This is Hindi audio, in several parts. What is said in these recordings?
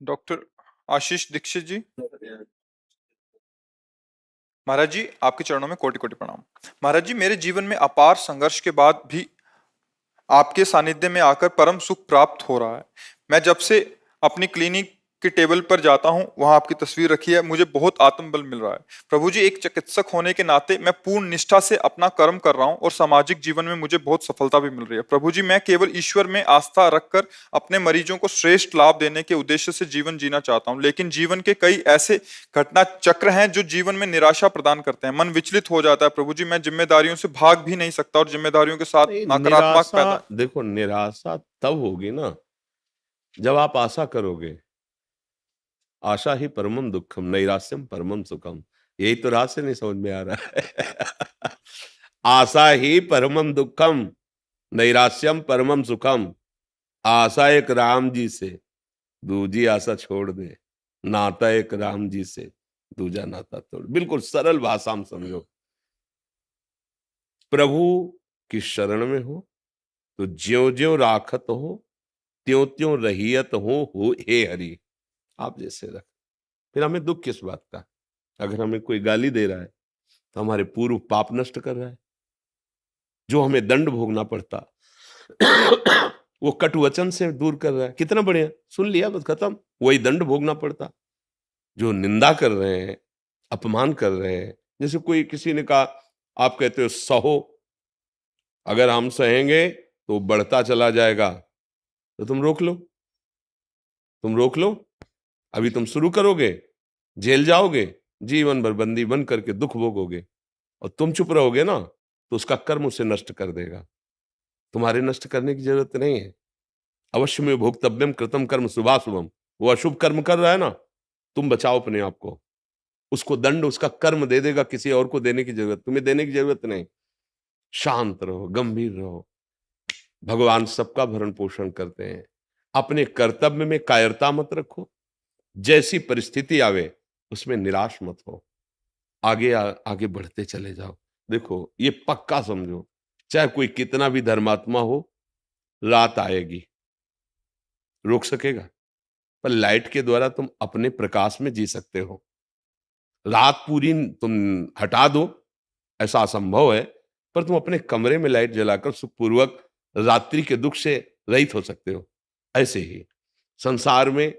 डॉक्टर आशीष दीक्षित जी। महाराज जी, आपके चरणों में कोटि कोटि प्रणाम। महाराज जी, मेरे जीवन में अपार संघर्ष के बाद भी आपके सानिध्य में आकर परम सुख प्राप्त हो रहा है। मैं जब से अपनी क्लिनिक के टेबल पर जाता हूं, वहां आपकी तस्वीर रखी है, मुझे बहुत आत्मबल मिल रहा है। प्रभु जी, एक चिकित्सक होने के नाते मैं पूर्ण निष्ठा से अपना कर्म कर रहा हूं और सामाजिक जीवन में मुझे बहुत सफलता भी मिल रही है। प्रभु जी, मैं केवल ईश्वर में आस्था रखकर अपने मरीजों को श्रेष्ठ लाभ देने के उद्देश्य से जीवन जीना चाहता हूं, लेकिन जीवन के कई ऐसे घटना चक्र हैं जो जीवन में निराशा प्रदान करते हैं। मन विचलित हो जाता है। प्रभु जी, मैं जिम्मेदारियों से भाग भी नहीं सकता और जिम्मेदारियों के साथ नहीं, नकारात्मक पैदा। निराशा देखो, निराशा तब होगी ना जब आप आशा करोगे। आशा ही परमम दुखम, नैराश्यम परमम सुखम। यही तो रात से नहीं समझ में आ रहा है। आशा ही परमम दुखम, नैराश्यम परमम सुखम। आशा एक राम जी से, दूजी आशा छोड़ दे। नाता एक राम जी से, दूजा नाता तोड़। बिल्कुल सरल भाषा में समझो। प्रभु की शरण में हो तो ज्यों ज्यों राखत हो, त्यों त्यों रहियत हो हे हरि। आप जैसे रख। फिर हमें दुख किस बात का? अगर हमें कोई गाली दे रहा है तो हमारे पूर्व पाप नष्ट कर रहा है। जो हमें दंड भोगना पड़ता वो कटु वचन से दूर कर रहा है। कितना बढ़िया, सुन लिया बस खत्म। वही दंड भोगना पड़ता। जो निंदा कर रहे हैं, अपमान कर रहे हैं, जैसे कोई किसी ने कहा, आप कहते हो सहो, अगर हम सहेंगे तो बढ़ता चला जाएगा, तो तुम रोक लो। तुम रोक लो। अभी तुम शुरू करोगे, जेल जाओगे, जीवन भर बंदी बन करके दुख भोगोगे। और तुम चुप रहोगे ना तो उसका कर्म उसे नष्ट कर देगा। तुम्हारे नष्ट करने की जरूरत नहीं है। अवश्य में भोक्तव्यम कृतम कर्म शुभाशुभम। वो अशुभ कर्म कर रहा है ना, तुम बचाओ अपने आप को। उसको दंड उसका कर्म दे देगा, किसी और को देने की जरूरत, तुम्हें देने की जरूरत नहीं। शांत रहो, गंभीर रहो। भगवान सबका भरण पोषण करते हैं। अपने कर्तव्य में कायरता मत रखो। जैसी परिस्थिति आवे उसमें निराश मत हो। आगे बढ़ते चले जाओ। देखो, ये पक्का समझो, चाहे कोई कितना भी धर्मात्मा हो, रात आएगी। रोक सकेगा? पर लाइट के द्वारा तुम अपने प्रकाश में जी सकते हो। रात पूरी तुम हटा दो, ऐसा असंभव है, पर तुम अपने कमरे में लाइट जलाकर सुखपूर्वक रात्रि के दुख से रहित हो सकते हो। ऐसे ही संसार में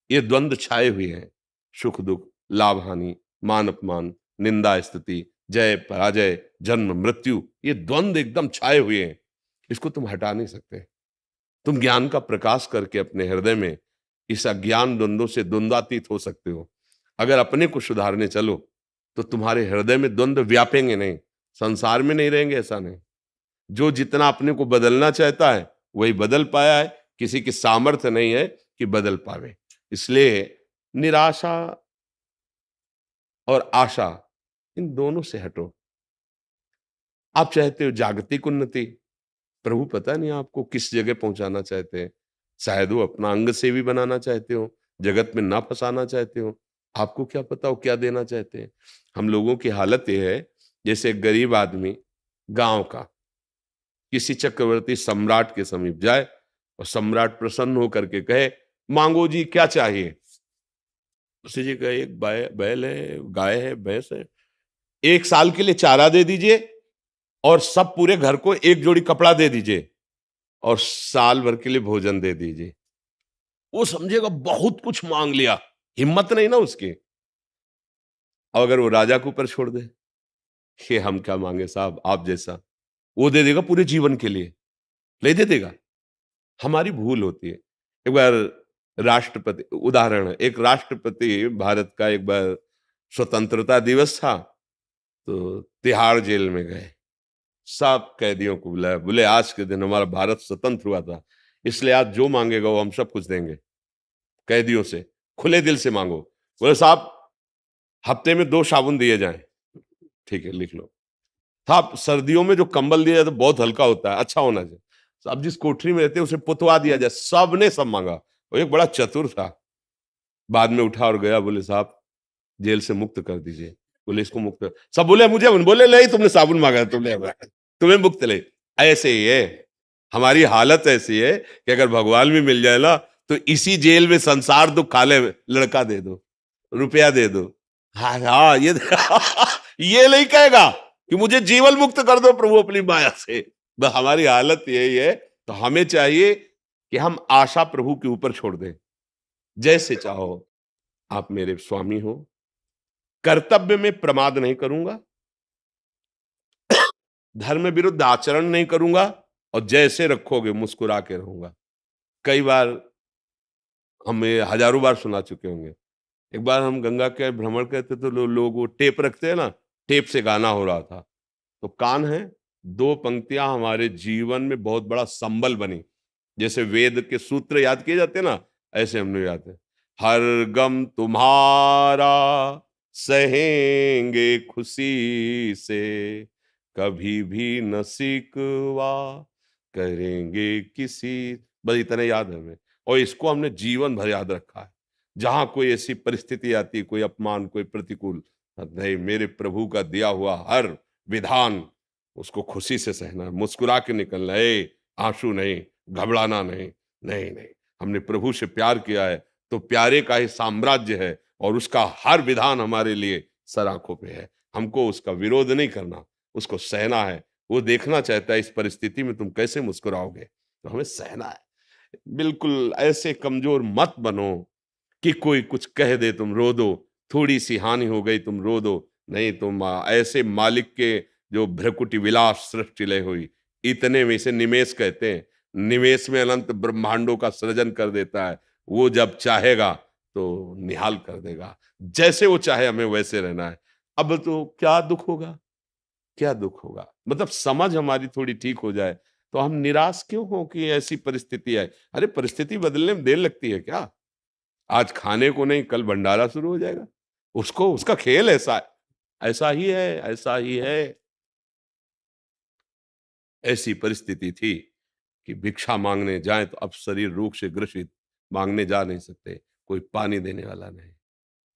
ये द्वंद्व छाए हुए हैं। सुख दुख, लाभ हानि, मान अपमान, निंदा स्तुति, जय पराजय, जन्म मृत्यु, ये द्वंद्व एकदम छाए हुए हैं। इसको तुम हटा नहीं सकते। तुम ज्ञान का प्रकाश करके अपने हृदय में इस अज्ञान द्वंद्वों से द्वंद्वातीत हो सकते हो। अगर अपने को सुधारने चलो तो तुम्हारे हृदय में द्वंद्व व्यापेंगे नहीं। संसार में नहीं रहेंगे, ऐसा नहीं। जो जितना अपने को बदलना चाहता है वही बदल पाया है। किसी की सामर्थ्य नहीं है कि बदल पावे। इसलिए निराशा और आशा, इन दोनों से हटो। आप चाहते हो जागतिक उन्नति, प्रभु पता नहीं आपको किस जगह पहुंचाना चाहते हैं। शायद वो अपना अंग सेवी बनाना चाहते हो, जगत में ना फंसाना चाहते हो। आपको क्या पता वो क्या देना चाहते हैं। हम लोगों की हालत ये है, जैसे एक गरीब आदमी गांव का किसी चक्रवर्ती सम्राट के समीप जाए और सम्राट प्रसन्न होकर के कहे, मांगो जी क्या चाहिए। उसे जी कहे, एक बैल है, गाय है, भैंस है, 1 साल के लिए चारा दे दीजिए और सब पूरे घर को एक जोड़ी कपड़ा दे दीजिए और साल भर के लिए भोजन दे दीजिए। वो समझेगा बहुत कुछ मांग लिया, हिम्मत नहीं ना उसकी। और अगर वो राजा के ऊपर छोड़ दे कि हम क्या मांगे साहब, आप जैसा, वो दे देगा पूरे जीवन के लिए, ले दे देगा। हमारी भूल होती है। एक बार राष्ट्रपति, उदाहरण है, एक राष्ट्रपति भारत का, एक बार स्वतंत्रता दिवस था तो तिहाड़ जेल में गए। सब कैदियों को बुलाया, बोले आज के दिन हमारा भारत स्वतंत्र हुआ था, इसलिए आज जो मांगेगा वो हम सब कुछ देंगे। कैदियों से खुले दिल से मांगो। बोले साहब हफ्ते में 2 साबुन दिए जाएं। ठीक है, लिख लो। साहब सर्दियों में जो कंबल दिया जाता है बहुत हल्का होता है, अच्छा होना चाहिए। अब जिस कोठरी में रहते हैं उसे पुतवा दिया जाए। सब ने सब मांगा। वो एक बड़ा चतुर था, बाद में उठा और गया, बोले साहब जेल से मुक्त कर दीजिए। बोले इसको मुक्त कर। सब बोले मुझे, बोले नहीं तुमने साबुन मांगा, तुमने तुम्हें मुक्त ले। ऐसे ही है, हमारी हालत ऐसी है कि अगर भगवान भी मिल जाए ना तो इसी जेल में संसार दुख खा ले, लड़का दे दो, रुपया दे दो। हाँ हाँ, ये ये नहीं कहेगा कि मुझे जीवन मुक्त कर दो प्रभु अपनी माया से। बस हमारी हालत यही है। तो हमें चाहिए कि हम आशा प्रभु के ऊपर छोड़ दें। जैसे चाहो आप मेरे स्वामी हो, कर्तव्य में प्रमाद नहीं करूंगा, धर्म विरुद्ध आचरण नहीं करूंगा, और जैसे रखोगे मुस्कुरा के रहूंगा। कई बार हमें हजारों बार सुना चुके होंगे। एक बार हम गंगा के भ्रमण करते तो लोग वो टेप रखते हैं ना, टेप से गाना हो रहा था। तो कान है, दो पंक्तियां हमारे जीवन में बहुत बड़ा संबल बनी। जैसे वेद के सूत्र याद किए जाते हैं ना, ऐसे हमने याद है। हर गम तुम्हारा सहेंगे खुशी से, कभी भी न सिकवा करेंगे किसी। बस इतना याद है हमें, और इसको हमने जीवन भर याद रखा है। जहां कोई ऐसी परिस्थिति आती, कोई अपमान, कोई प्रतिकूल, नहीं, मेरे प्रभु का दिया हुआ हर विधान उसको खुशी से सहना है, मुस्कुरा के निकलना है, आंसू नहीं, घबराना नहीं। नहीं नहीं, हमने प्रभु से प्यार किया है तो प्यारे का ही साम्राज्य है, और उसका हर विधान हमारे लिए सर आंखों पे है। हमको उसका विरोध नहीं करना, उसको सहना है। वो देखना चाहता है इस परिस्थिति में तुम कैसे मुस्कुराओगे, तो हमें सहना है। बिल्कुल ऐसे कमजोर मत बनो कि कोई कुछ कह दे तुम रो दो, थोड़ी सी हानि हो गई तुम रो दो। नहीं, तुम ऐसे मालिक के जो भ्रकुटी विलास सृष्टि लय हुई, इतने में इसे निमेष कहते हैं। निमेष में अनंत ब्रह्मांडों का सृजन कर देता है। वो जब चाहेगा तो निहाल कर देगा। जैसे वो चाहे हमें वैसे रहना है। अब तो क्या दुख होगा, क्या दुख होगा, मतलब समझ हमारी थोड़ी ठीक हो जाए तो हम निराश क्यों हो कि ऐसी परिस्थिति है। अरे परिस्थिति बदलने में देर लगती है क्या? आज खाने को नहीं, कल भंडारा शुरू हो जाएगा। उसको उसका खेल ऐसा है, ऐसा ही है, ऐसा ही है। ऐसी परिस्थिति थी कि भिक्षा मांगने जाए तो अब शरीर रोग से ग्रसित, मांगने जा नहीं सकते, कोई पानी देने वाला नहीं,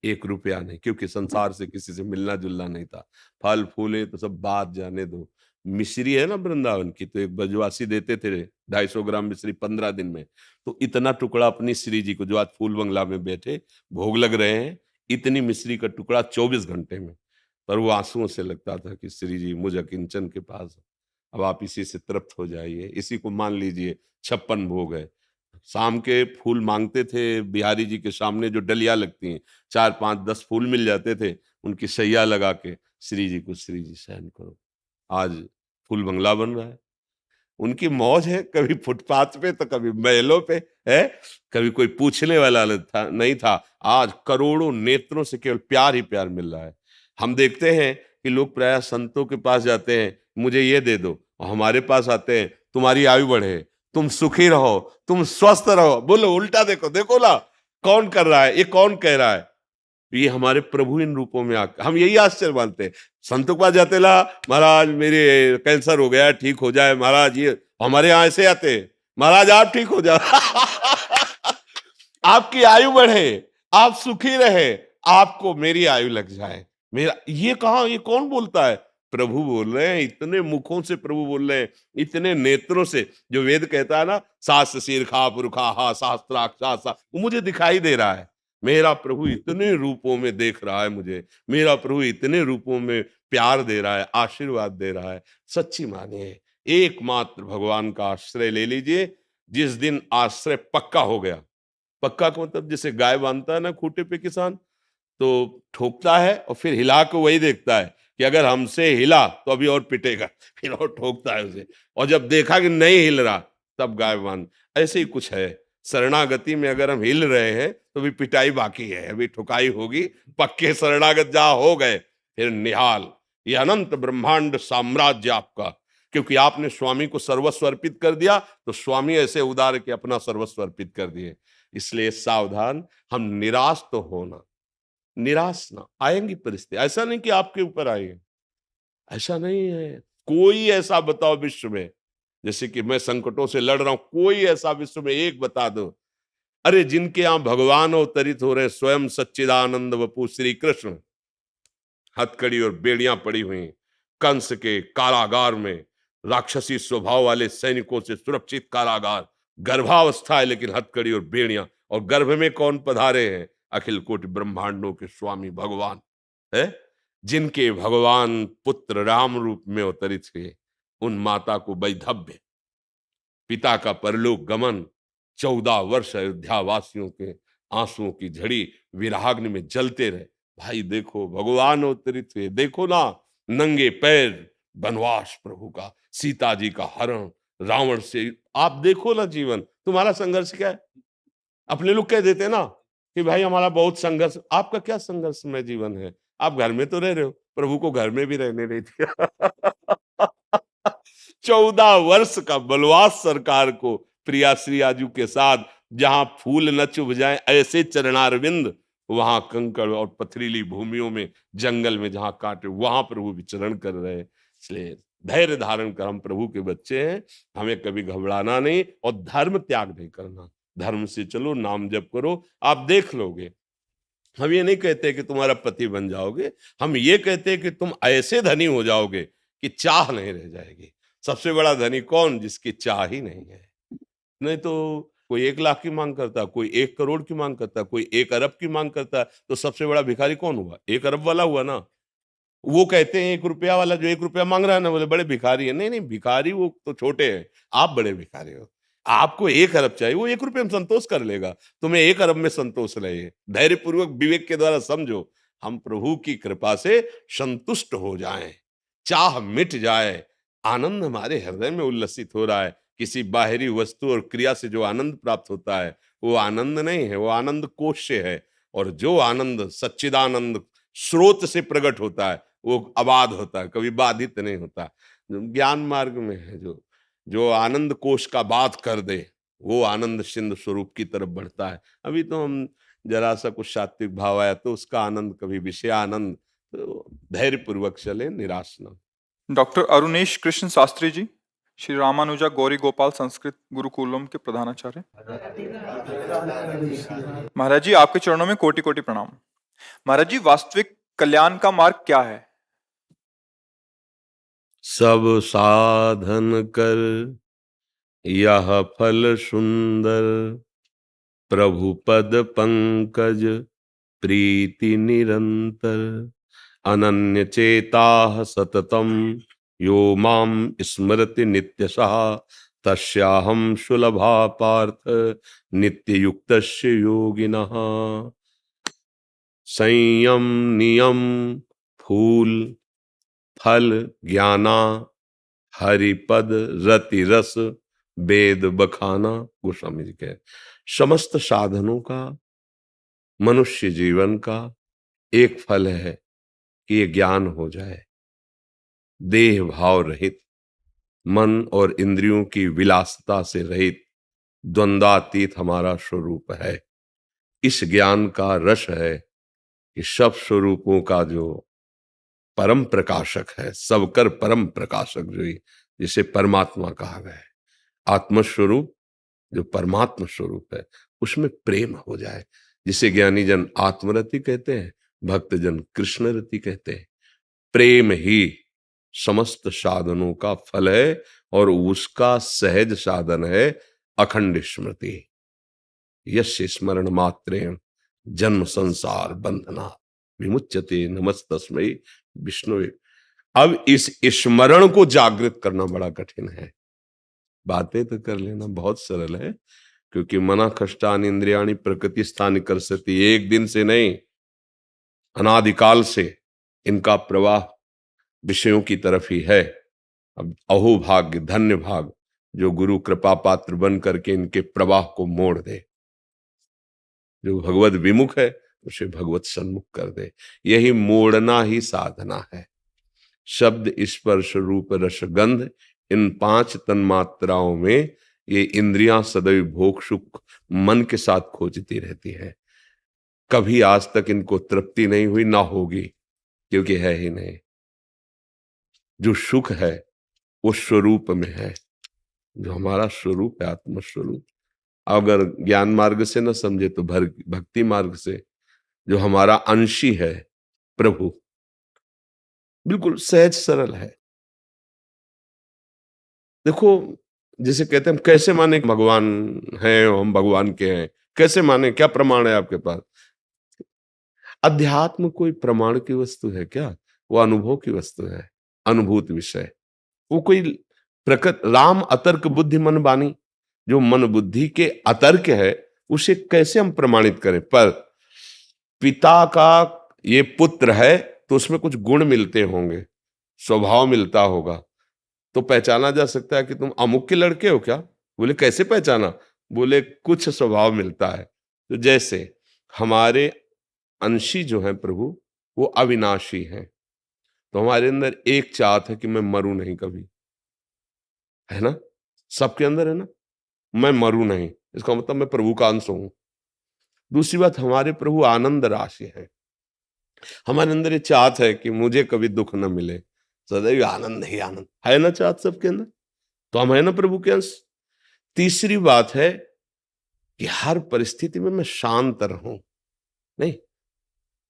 एक रुपया नहीं, क्योंकि संसार से किसी से मिलना जुलना नहीं था। फल फूले तो सब बात जाने दो। मिश्री है ना वृंदावन की, तो एक ब्रजवासी देते थे 250 ग्राम मिश्री 15 दिन में। तो इतना टुकड़ा अपनी श्री जी को, जो आज फूल बंगला में बैठे भोग लग रहे हैं, इतनी मिश्री का टुकड़ा 24 घंटे में। पर वो आंसुओं से लगता था कि श्री जी मुझ अकिंचन के पास, अब आप इसी से तृप्त हो जाइए, इसी को मान लीजिए 56 भोग है। शाम के फूल मांगते थे बिहारी जी के सामने, जो डलिया लगती हैं, 4 5 10 फूल मिल जाते थे, उनकी सैया लगा के श्री जी को, श्री जी सहन करो। आज फूल बंगला बन रहा है। उनकी मौज है, कभी फुटपाथ पे तो कभी महलों पे है, कभी कोई पूछने वाला नहीं था। आज करोड़ों नेत्रों से केवल प्यार ही प्यार मिल रहा है। हम देखते हैं कि लोग प्रायः संतों के पास जाते हैं, मुझे ये दे दो, और हमारे पास आते हैं, तुम्हारी आयु बढ़े, तुम सुखी रहो, तुम स्वस्थ रहो। बोलो उल्टा, देखो देखो ना, कौन कर रहा है ये, कौन कह रहा है? ये हमारे प्रभु इन रूपों में आकर, हम यही आश्चर्य मानते हैं। संतों के पास जाते ला, महाराज मेरे कैंसर हो गया, ठीक हो जाए महाराज। ये हमारे यहाँ ऐसे आते हैं, महाराज आप ठीक हो जाओ आपकी आयु बढ़े, आप सुखी रहे, आपको मेरी आयु लग जाए। मेरा ये कहा, ये कौन बोलता है? प्रभु बोल रहे हैं। इतने मुखों से प्रभु बोल रहे हैं, इतने नेत्रों से। जो वेद कहता है ना, सास शीर्षा पुरुखा हा शास्त्राक्ष, वो मुझे दिखाई दे रहा है। मेरा प्रभु इतने रूपों में देख रहा है मुझे, मेरा प्रभु इतने रूपों में प्यार दे रहा है, आशीर्वाद दे रहा है। सच्ची मानिए, एकमात्र भगवान का आश्रय ले लीजिए। जिस दिन आश्रय पक्का हो गया, पक्का का मतलब जैसे गाय बांधता है ना खूंटे पे किसान, तो ठोकता है और फिर हिला के वही देखता है कि अगर हमसे हिला तो अभी और पिटेगा, फिर और ठोकता है उसे, और जब देखा कि नहीं हिल रहा तब गाय बांध। ऐसे ही कुछ है शरणागति में, अगर हम हिल रहे हैं तो भी पिटाई बाकी है, अभी ठुकाई होगी। पक्के शरणागत जहां हो गए फिर निहाल, ये अनंत ब्रह्मांड साम्राज्य आपका। क्योंकि आपने स्वामी को सर्वस्व अर्पित कर दिया, तो स्वामी ऐसे उदार के अपना सर्वस्व अर्पित कर दिए। इसलिए सावधान, हम निराश तो होना, निराश ना, आएंगी परिस्थिति। ऐसा नहीं कि आपके ऊपर आएंगे, ऐसा नहीं है। कोई ऐसा बताओ विश्व में, जैसे कि मैं संकटों से लड़ रहा हूं, कोई ऐसा विश्व में एक बता दो, अरे जिनके यहां भगवान अवतरित हो रहे, स्वयं सच्चिदानंद वपु श्री कृष्ण, हथकड़ी और बेड़ियां पड़ी हुई, कंस के कारागार में, राक्षसी स्वभाव वाले सैनिकों से सुरक्षित कारागार, गर्भावस्था है लेकिन हथकड़ी और बेड़ियां, और गर्भ में कौन पधारे हैं? अखिल कोटि ब्रह्मांडों के स्वामी भगवान है, जिनके भगवान पुत्र राम रूप में अवतरित हुए। उन माता को वैधव्य, पिता का परलोक गमन, 14 वर्ष अयोध्या वासियों के आंसुओं की झड़ी विराग्नि में जलते रहे। भाई देखो भगवान अवतरित हुए, देखो ना, नंगे पैर वनवास प्रभु का, सीता जी का हरण, रावण से। आप देखो ना जीवन, तुम्हारा संघर्ष क्या है? अपने लोग कह देते हैं ना कि भाई हमारा बहुत संघर्ष। आपका क्या संघर्षमय जीवन है? आप घर में तो रह रहे हो, प्रभु को घर में भी रहने नहीं दिया। 14 वर्ष का वनवास सरकार को, प्रिया श्री आजू के साथ, जहां फूल न चुभ जाए ऐसे चरणारविंद, वहां कंकड़ और पथरीली भूमियों में, जंगल में जहां काटे, वहां प्रभु विचरण कर रहे हैं। इसलिए धैर्य धारण कर, हम प्रभु के बच्चे हैं, हमें कभी घबराना नहीं और धर्म त्याग नहीं करना। धर्म से चलो, नाम जप करो, आप देख लोगे। हम ये नहीं कहते कि तुम्हारा पति बन जाओगे, हम ये कहते हैं कि तुम ऐसे धनी हो जाओगे कि चाह नहीं रह जाएगी। सबसे बड़ा धनी कौन? जिसकी चाह ही नहीं है। नहीं तो कोई 1 लाख की मांग करता, कोई 1 करोड़ की मांग करता, कोई 1 अरब की मांग करता, तो सबसे बड़ा भिखारी कौन हुआ? 1 अरब वाला हुआ ना। वो कहते हैं 1 रुपया वाला, जो 1 रुपया मांग रहा है ना, बोले बड़े भिखारी है। नहीं नहीं, भिखारी वो तो छोटे हैं, आप बड़े भिखारी हो। आपको 1 अरब चाहिए, वो 1 रुपये में संतोष कर लेगा, तुम्हें 1 अरब में संतोष रहे। धैर्य पूर्वक विवेक के द्वारा समझो, हम प्रभु की कृपा से संतुष्ट हो जाएं, चाह मिट जाए, आनंद हमारे हृदय में उल्लसित हो रहा है। किसी बाहरी वस्तु और क्रिया से जो आनंद प्राप्त होता है वो आनंद नहीं है, वो आनंद कोश से है। और जो आनंद सच्चिदानंद स्रोत से प्रकट होता है वो अबाध होता है, कभी बाधित नहीं होता। ज्ञान मार्ग में है जो जो आनंद कोश का बात कर दे, वो आनंद सिंधु स्वरूप की तरफ बढ़ता है। अभी तो हम जरा सा कुछ सात्विक भाव आया तो उसका आनंद, कभी विषय आनंद। तो धैर्य पूर्वक चले, निराश न। डॉक्टर अरुणेश कृष्ण शास्त्री जी, श्री रामानुजा गौरी गोपाल संस्कृत गुरुकुलम के प्रधानाचार्य। महाराज जी, आपके चरणों में कोटि कोटि प्रणाम। महाराज जी, वास्तविक कल्याण का मार्ग क्या है? सब साधन कर यह फल सुंदर, प्रभु पद पंकज प्रीति निरंतर। अनन्य चेताः सततम यो माम स्मरति नित्यशः, तस्याहं सुलभा पार्थ नित्य युक्तस्य योगिनः। संयम नियम फूल फल ज्ञाना, हरिपद रति रस वेद बखाना। गोस्वामी जी कहे समस्त साधनों का, मनुष्य जीवन का एक फल है कि ये ज्ञान हो जाए, देह भाव रहित, मन और इंद्रियों की विलासता से रहित, द्वंद्वातीत हमारा स्वरूप है। इस ज्ञान का रस है कि सब स्वरूपों का जो परम प्रकाशक है, सबकर परम प्रकाशक, जो जिसे परमात्मा कहा गया है, आत्मस्वरूप जो परमात्मा स्वरूप है, उसमें प्रेम हो जाए, जिसे ज्ञानी जन आत्मरति कहते हैं, भक्तजन कृष्ण रति कहते हैं। प्रेम ही समस्त साधनों का फल है और उसका सहज साधन है अखंड स्मृति। यस्य स्मरण मात्रेण जन्म संसार बंधना विमुच्यते, नमस्तस्मै विष्णुवे। अब इस स्मरण को जागृत करना बड़ा कठिन है। बातें तो कर लेना बहुत सरल है, क्योंकि मना कष्टानि इंद्रियाणि प्रकृति स्थानि कर्षति, एक दिन से नहीं, अनादिकाल से इनका प्रवाह विषयों की तरफ ही है। अब अहो भाग्य, धन्य भाग जो गुरु कृपा पात्र बन करके इनके प्रवाह को मोड़ दे। जो भगवत विमुख है उसे भगवत सन्मुख कर दे। यही मोड़ना ही साधना है। शब्द स्पर्श रूप रस गंध, इन 5 तन्मात्राओं में ये इंद्रियां सदैव भोग सुख मन के साथ खोजती रहती है। कभी आज तक इनको तृप्ति नहीं हुई, ना होगी, क्योंकि है ही नहीं। जो सुख है वो स्वरूप में है, जो हमारा स्वरूप है, आत्म स्वरूप। अगर ज्ञान मार्ग से न समझे तो भक्ति मार्ग से, जो हमारा अंशी है प्रभु, बिल्कुल सहज सरल है। देखो जिसे कहते हैं हम कैसे माने कि भगवान है, हम भगवान के हैं, कैसे माने, क्या प्रमाण है आपके पास? अध्यात्म कोई प्रमाण की वस्तु है क्या? वो अनुभव की वस्तु है, अनुभूत विषय। वो कोई प्रकृत राम अतर्क बुद्धि मन बानी, जो मन बुद्धि के अतर्क है उसे कैसे हम प्रमाणित करें? पर पिता का ये पुत्र है तो उसमें कुछ गुण मिलते होंगे, स्वभाव मिलता होगा, तो पहचाना जा सकता है कि तुम अमुक के लड़के हो क्या? बोले कैसे पहचाना? बोले कुछ स्वभाव मिलता है। तो जैसे हमारे अंशी जो है प्रभु, वो अविनाशी हैं, तो हमारे अंदर एक चाहत है कि मैं मरूं नहीं कभी, है ना? सबके अंदर है ना, मैं मरूं नहीं, इसका मतलब मैं प्रभु का अंश हूं। दूसरी बात, हमारे प्रभु आनंद राशि है, हमारे अंदर ये चाहत है कि मुझे कभी दुख न मिले, सदैव आनंद ही आनंद, है ना चाहत सबके अंदर? तो हम है ना प्रभु के अंश। तीसरी बात है कि हर परिस्थिति में मैं शांत रहूं, नहीं,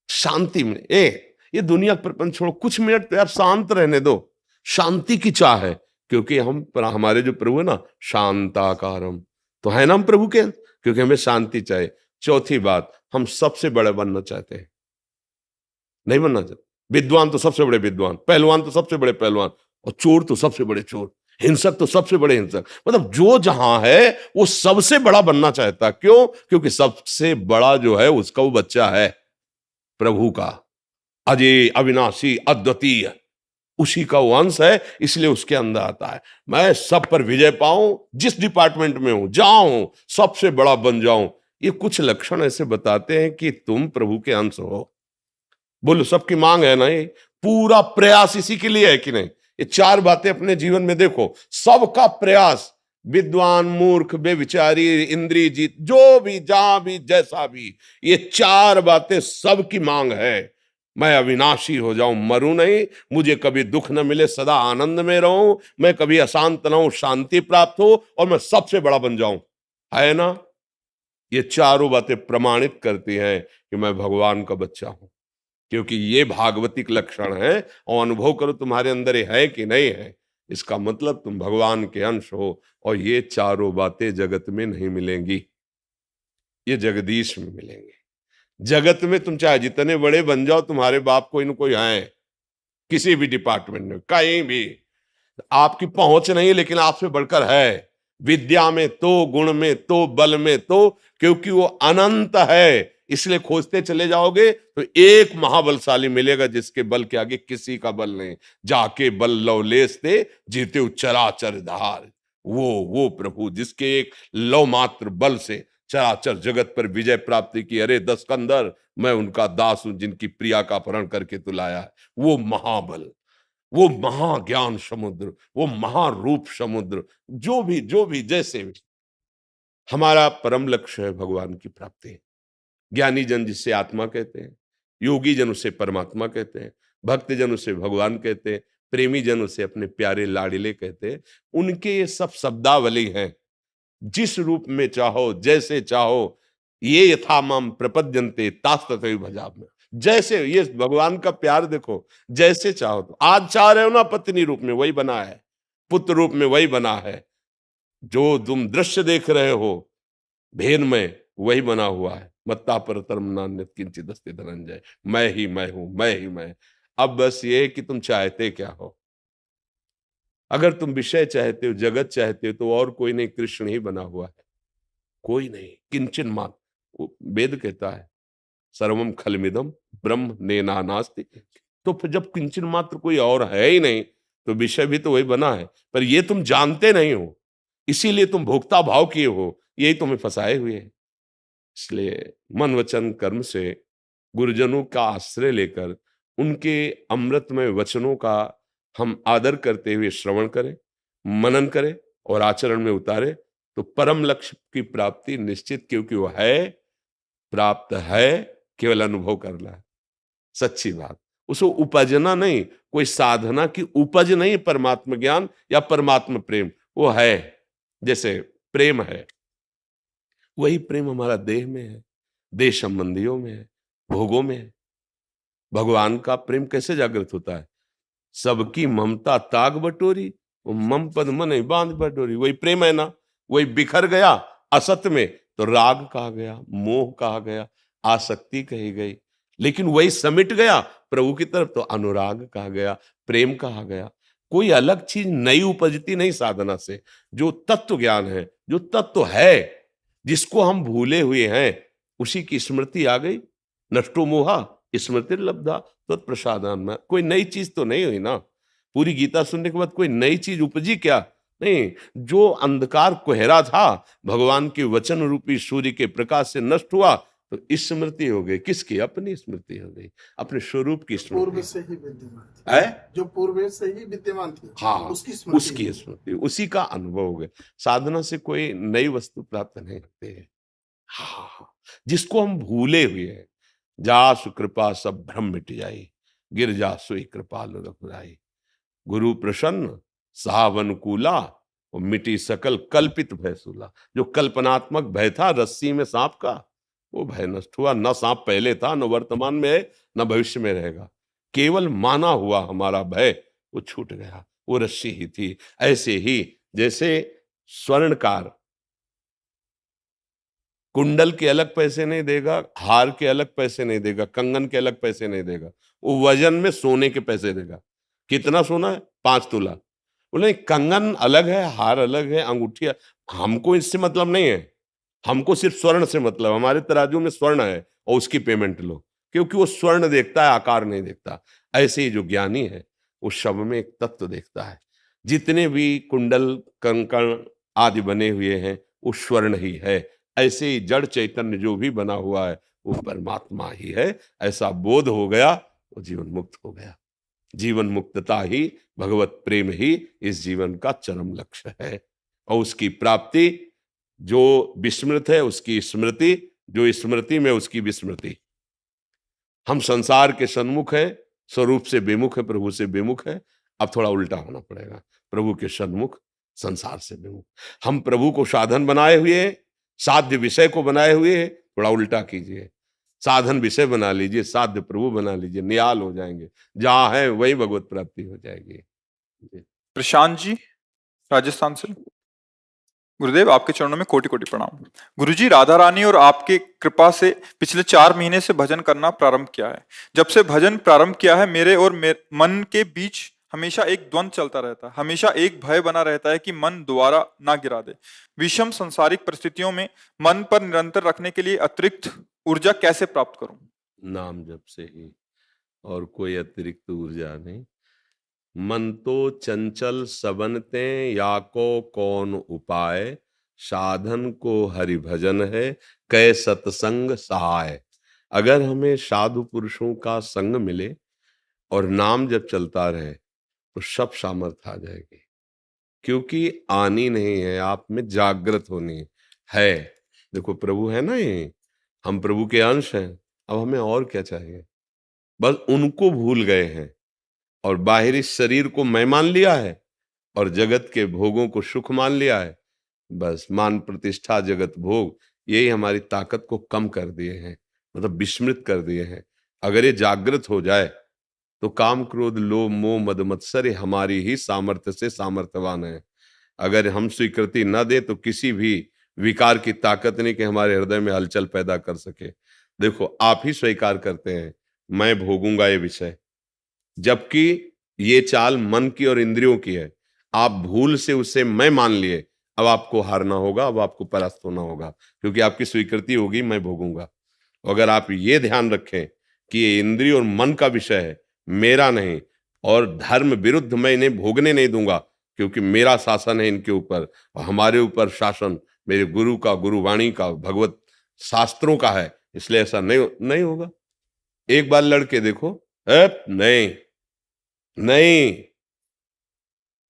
शांति में, ये दुनिया प्रपंच छोड़ो, कुछ मिनट तो यार शांत रहने दो, शांति की चाह है, क्योंकि हमारे जो प्रभु है ना, शांताकारम, तो है ना हम प्रभु के अंश, क्योंकि हमें शांति चाहिए। चौथी बात, हम सबसे बड़े बनना चाहते हैं, नहीं बनना चाहते? विद्वान तो सबसे बड़े विद्वान, पहलवान तो सबसे बड़े पहलवान, और चोर तो सबसे बड़े चोर, हिंसक तो सबसे बड़े हिंसक, मतलब जो जहां है वो सबसे बड़ा बनना चाहता है। क्यों? क्योंकि सबसे बड़ा जो है उसका वो बच्चा है प्रभु का, अजय अविनाशी अद्वितीय, उसी का वो अंश है, इसलिए उसके अंदर आता है मैं सब पर विजय पाऊं, जिस डिपार्टमेंट में हूं जाऊं, सबसे बड़ा बन जाऊं। ये कुछ लक्षण ऐसे बताते हैं कि तुम प्रभु के अंश हो। बोलो सबकी मांग है ना, ये पूरा प्रयास इसी के लिए है कि नहीं? ये चार बातें अपने जीवन में देखो, सबका प्रयास, विद्वान मूर्ख बेविचारी इंद्रिय जीत, जो भी जहां भी जैसा भी, ये चार बातें सबकी मांग है। मैं अविनाशी हो जाऊं, मरूं नहीं, मुझे कभी दुख न मिले, सदा आनंद में रहूं, मैं कभी अशांत न हूं, शांति प्राप्त हो, और मैं सबसे बड़ा बन जाऊं, है ना? ये चारों बातें प्रमाणित करती हैं कि मैं भगवान का बच्चा हूं, क्योंकि ये भागवतिक लक्षण है, और अनुभव करो तुम्हारे अंदर ये है कि नहीं है, इसका मतलब तुम भगवान के अंश हो। और ये चारों बातें जगत में नहीं मिलेंगी, ये जगदीश में मिलेंगे। जगत में तुम चाहे जितने बड़े बन जाओ, तुम्हारे बाप कोई न कोई है, किसी भी डिपार्टमेंट में कहीं भी, आपकी पहुंच नहीं लेकिन आपसे बढ़कर है, विद्या में तो, गुण में तो, बल में तो, क्योंकि वो अनंत है, इसलिए खोजते चले जाओगे तो एक महाबलशाली मिलेगा जिसके बल के आगे किसी का बल नहीं। जाके बल लवलेस ते जीते चराचर धार, वो प्रभु जिसके एक लव मात्र बल से चराचर जगत पर विजय प्राप्ति की। अरे दस कंदर, मैं उनका दास हूं जिनकी प्रिया का अपहरण करके तू लाया है। वो महाबल, वो महाज्ञान समुद्र, वो महारूप समुद्र, जो भी जैसे भी, हमारा परम लक्ष्य है भगवान की प्राप्ति। ज्ञानी जन जिसे आत्मा कहते हैं, योगी जन उसे परमात्मा कहते हैं, भक्त जन उसे भगवान कहते हैं, प्रेमी जन उसे अपने प्यारे लाडिले कहते हैं। उनके ये सब शब्दावली हैं, जिस रूप में चाहो, जैसे चाहो, ये यथा माम प्रपद्यन्ते तास तथैव भजामि। जैसे ये भगवान का प्यार देखो, जैसे चाहो, तो आज चाह रहे हो ना पत्नी रूप में, वही बना है, पुत्र रूप में वही बना है, जो तुम दृश्य देख रहे हो भेद में वही बना हुआ है। मत्ता परतरम नान्यत् किंचित् अस्ति धनंजय, मैं ही मैं हूं, मैं ही मैं। अब बस ये कि तुम चाहते क्या हो। अगर तुम विषय चाहते हो, जगत चाहते हो, तो और कोई नहीं, कृष्ण ही बना हुआ है, कोई नहीं, किंचन मात्र। वो वेद कहता है सर्वम खलमिदम ब्रह्म नेना नास्ति। तो फिर जब किंचन मात्र कोई और है ही नहीं, तो विषय भी तो वही बना है, पर ये तुम जानते नहीं हो, इसीलिए तुम भोक्ता भाव किए हो, यही तुम्हें फंसाए हुए है। इसलिए मन वचन कर्म से गुरुजनों का आश्रय लेकर उनके अमृतमय वचनों का हम आदर करते हुए श्रवण करें, मनन करें और आचरण में उतारें, तो परम लक्ष्य की प्राप्ति निश्चित, क्योंकि वो है, प्राप्त है, केवल अनुभव करना है। सच्ची बात, उसको उपजना नहीं, कोई साधना की उपज नहीं, परमात्मा ज्ञान या परमात्मा प्रेम, वो है। जैसे प्रेम है, वही प्रेम हमारा देह में है, देह संबंधियों में है, भोगों में है। भगवान का प्रेम कैसे जागृत होता है? सबकी ममता ताग बटोरी, वो मम पद मन ही बांध पर डोरी, वही प्रेम है ना, वही बिखर गया असत में तो राग कहा गया, मोह कहा गया, आसक्ति कही गई, लेकिन वही समिट गया प्रभु की तरफ तो अनुराग कहा गया, प्रेम कहा गया। कोई अलग चीज नई उपजती नहीं साधना से। जो तत्व ज्ञान है, जो तत्व है, जिसको हम भूले हुए हैं, उसी की स्मृति आ गई। नष्टो मोहा स्मृति लब्धा तत्प्रसादान में। कोई नई चीज तो नहीं हुई ना। पूरी गीता सुनने के बाद कोई नई चीज उपजी क्या? नहीं। जो अंधकार कोहरा था भगवान के वचन रूपी सूर्य के प्रकाश से नष्ट हुआ तो स्मृति हो गई। किसकी? अपनी स्मृति हो गई, अपने स्वरूप की पूर्व स्मृति से ही विद्यमान थी, है। जो पूर्व से ही विद्यमान थी, हाँ, उसकी स्मृति उसकी स्मृति, उसी का अनुभव हो गया। साधना से कोई नई वस्तु प्राप्त नहीं होती है। हाँ, जिसको हम भूले हुए हैं। जासु कृपा सब भ्रम मिट जाई, गिर जासु कृपाल रघुराई। गुरु प्रसन्न साव अनुकूला, और मिटी सकल कल्पित भय सूला। जो कल्पनात्मक भय था रस्सी में सांप का, वो भय नष्ट हुआ। न सांप पहले था, न वर्तमान में है, न भविष्य में रहेगा। केवल माना हुआ हमारा भय वो छूट गया, वो रस्सी ही थी। ऐसे ही जैसे स्वर्णकार कुंडल के अलग पैसे नहीं देगा, हार के अलग पैसे नहीं देगा, कंगन के अलग पैसे नहीं देगा, वो वजन में सोने के पैसे देगा। कितना सोना है? 5 तोला। बोले कंगन अलग है, हार अलग है, अंगूठी हमको इससे मतलब नहीं है। हमको सिर्फ स्वर्ण से मतलब। हमारे तराजू में स्वर्ण है और उसकी पेमेंट लो, क्योंकि वो स्वर्ण देखता है, आकार नहीं देखता। ऐसे ही जो ज्ञानी है वो शब्द में एक तत्व देखता है। जितने भी कुंडल कंकण आदि बने हुए हैं वो स्वर्ण ही है। ऐसे ही जड़ चैतन्य जो भी बना हुआ है वो परमात्मा ही है। ऐसा बोध हो गया वो जीवन मुक्त हो गया। जीवन मुक्तता ही, भगवत प्रेम ही इस जीवन का चरम लक्ष्य है। और उसकी प्राप्ति, जो विस्मृत है उसकी स्मृति, जो स्मृति में उसकी विस्मृति। हम संसार के सन्मुख है, स्वरूप से विमुख है, प्रभु से विमुख है। अब थोड़ा उल्टा होना पड़ेगा, प्रभु के सन्मुख, संसार से विमुख। हम प्रभु को साधन बनाए हुए हैं, साध्य विषय को बनाए हुए हैं। थोड़ा उल्टा कीजिए, साधन विषय बना लीजिए, साध्य प्रभु बना लीजिए, निहाल हो जाएंगे। जहां है वही भगवत प्राप्ति हो जाएगी। प्रशांत जी राजस्थान से। गुरुदेव आपके चरणों में कोटि कोटि प्रणाम। गुरुजी, राधा रानी और आपके कृपा से पिछले 4 महीने से भजन करना प्रारंभ किया है। जब से भजन प्रारंभ किया है मेरे और मन के बीच हमेशा एक द्वंद चलता रहता है। हमेशा एक भय बना रहता है कि मन दोबारा ना गिरा दे। विषम संसारिक परिस्थितियों में मन पर निरंतर रखने के लिए अतिरिक्त ऊर्जा कैसे प्राप्त करूं? नाम जप से ही, और कोई अतिरिक्त ऊर्जा नहीं। मन तो चंचल सबनते, या को कौन उपाय, साधन को हरि भजन है, कै सत्संग सहाय। अगर हमें साधु पुरुषों का संग मिले और नाम जब चलता रहे तो सब सामर्थ्य आ जाएगी। क्योंकि आनी नहीं है, आप में जागृत होनी है। देखो प्रभु है ना, ये हम प्रभु के अंश हैं। अब हमें और क्या चाहिए? बस उनको भूल गए हैं और बाहरी शरीर को मैं मान लिया है और जगत के भोगों को सुख मान लिया है। बस मान प्रतिष्ठा जगत भोग, यही हमारी ताकत को कम कर दिए हैं, मतलब विस्मृत कर दिए हैं। अगर ये जागृत हो जाए तो काम क्रोध लोभ मोह मद मत्सर हमारी ही सामर्थ्य से सामर्थ्यवान है। अगर हम स्वीकृति न दे तो किसी भी विकार की ताकत नहीं कि हमारे हृदय में हलचल पैदा कर सके। देखो आप ही स्वीकार करते हैं मैं भोगूंगा ये विषय, जबकि ये चाल मन की और इंद्रियों की है। आप भूल से उसे मैं मान लिए। अब आपको हारना होगा, अब आपको परास्त होना होगा, क्योंकि आपकी स्वीकृति होगी मैं भोगूंगा। अगर आप ये ध्यान रखें कि ये इंद्रिय और मन का विषय है, मेरा नहीं, और धर्म विरुद्ध मैं इन्हें भोगने नहीं दूंगा, क्योंकि मेरा शासन है इनके ऊपर और हमारे ऊपर शासन मेरे गुरु का, गुरुवाणी का, भगवत शास्त्रों का है, इसलिए ऐसा नहीं होगा। एक बार लड़के देखो, नहीं नहीं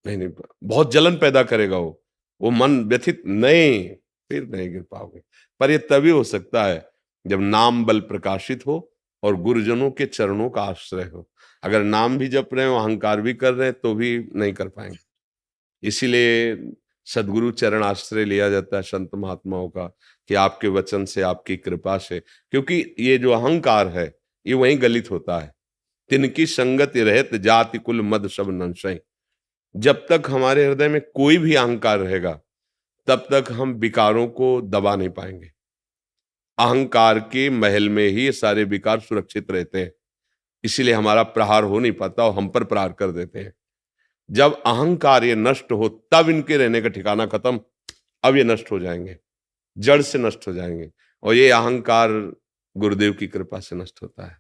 नहीं नहीं, बहुत जलन पैदा करेगा वो मन व्यथित, नहीं, फिर नहीं गिर पाओगे। पर ये तभी हो सकता है जब नाम बल प्रकाशित हो और गुरुजनों के चरणों का आश्रय हो। अगर नाम भी जप रहे हो, अहंकार भी कर रहे हैं, तो भी नहीं कर पाएंगे। इसीलिए सदगुरु चरण आश्रय लिया जाता है संत महात्माओं का, कि आपके वचन से, आपकी कृपा से, क्योंकि ये जो अहंकार है ये वहीं गलित होता है। तिनकी संगति रहत जाति कुल मद सब नंशय। जब तक हमारे हृदय में कोई भी अहंकार रहेगा तब तक हम विकारों को दबा नहीं पाएंगे। अहंकार के महल में ही ये सारे विकार सुरक्षित रहते हैं, इसीलिए हमारा प्रहार हो नहीं पाता और हम पर प्रहार कर देते हैं। जब अहंकार ये नष्ट हो तब इनके रहने का ठिकाना खत्म, अब ये नष्ट हो जाएंगे, जड़ से नष्ट हो जाएंगे। और ये अहंकार गुरुदेव की कृपा से नष्ट होता है,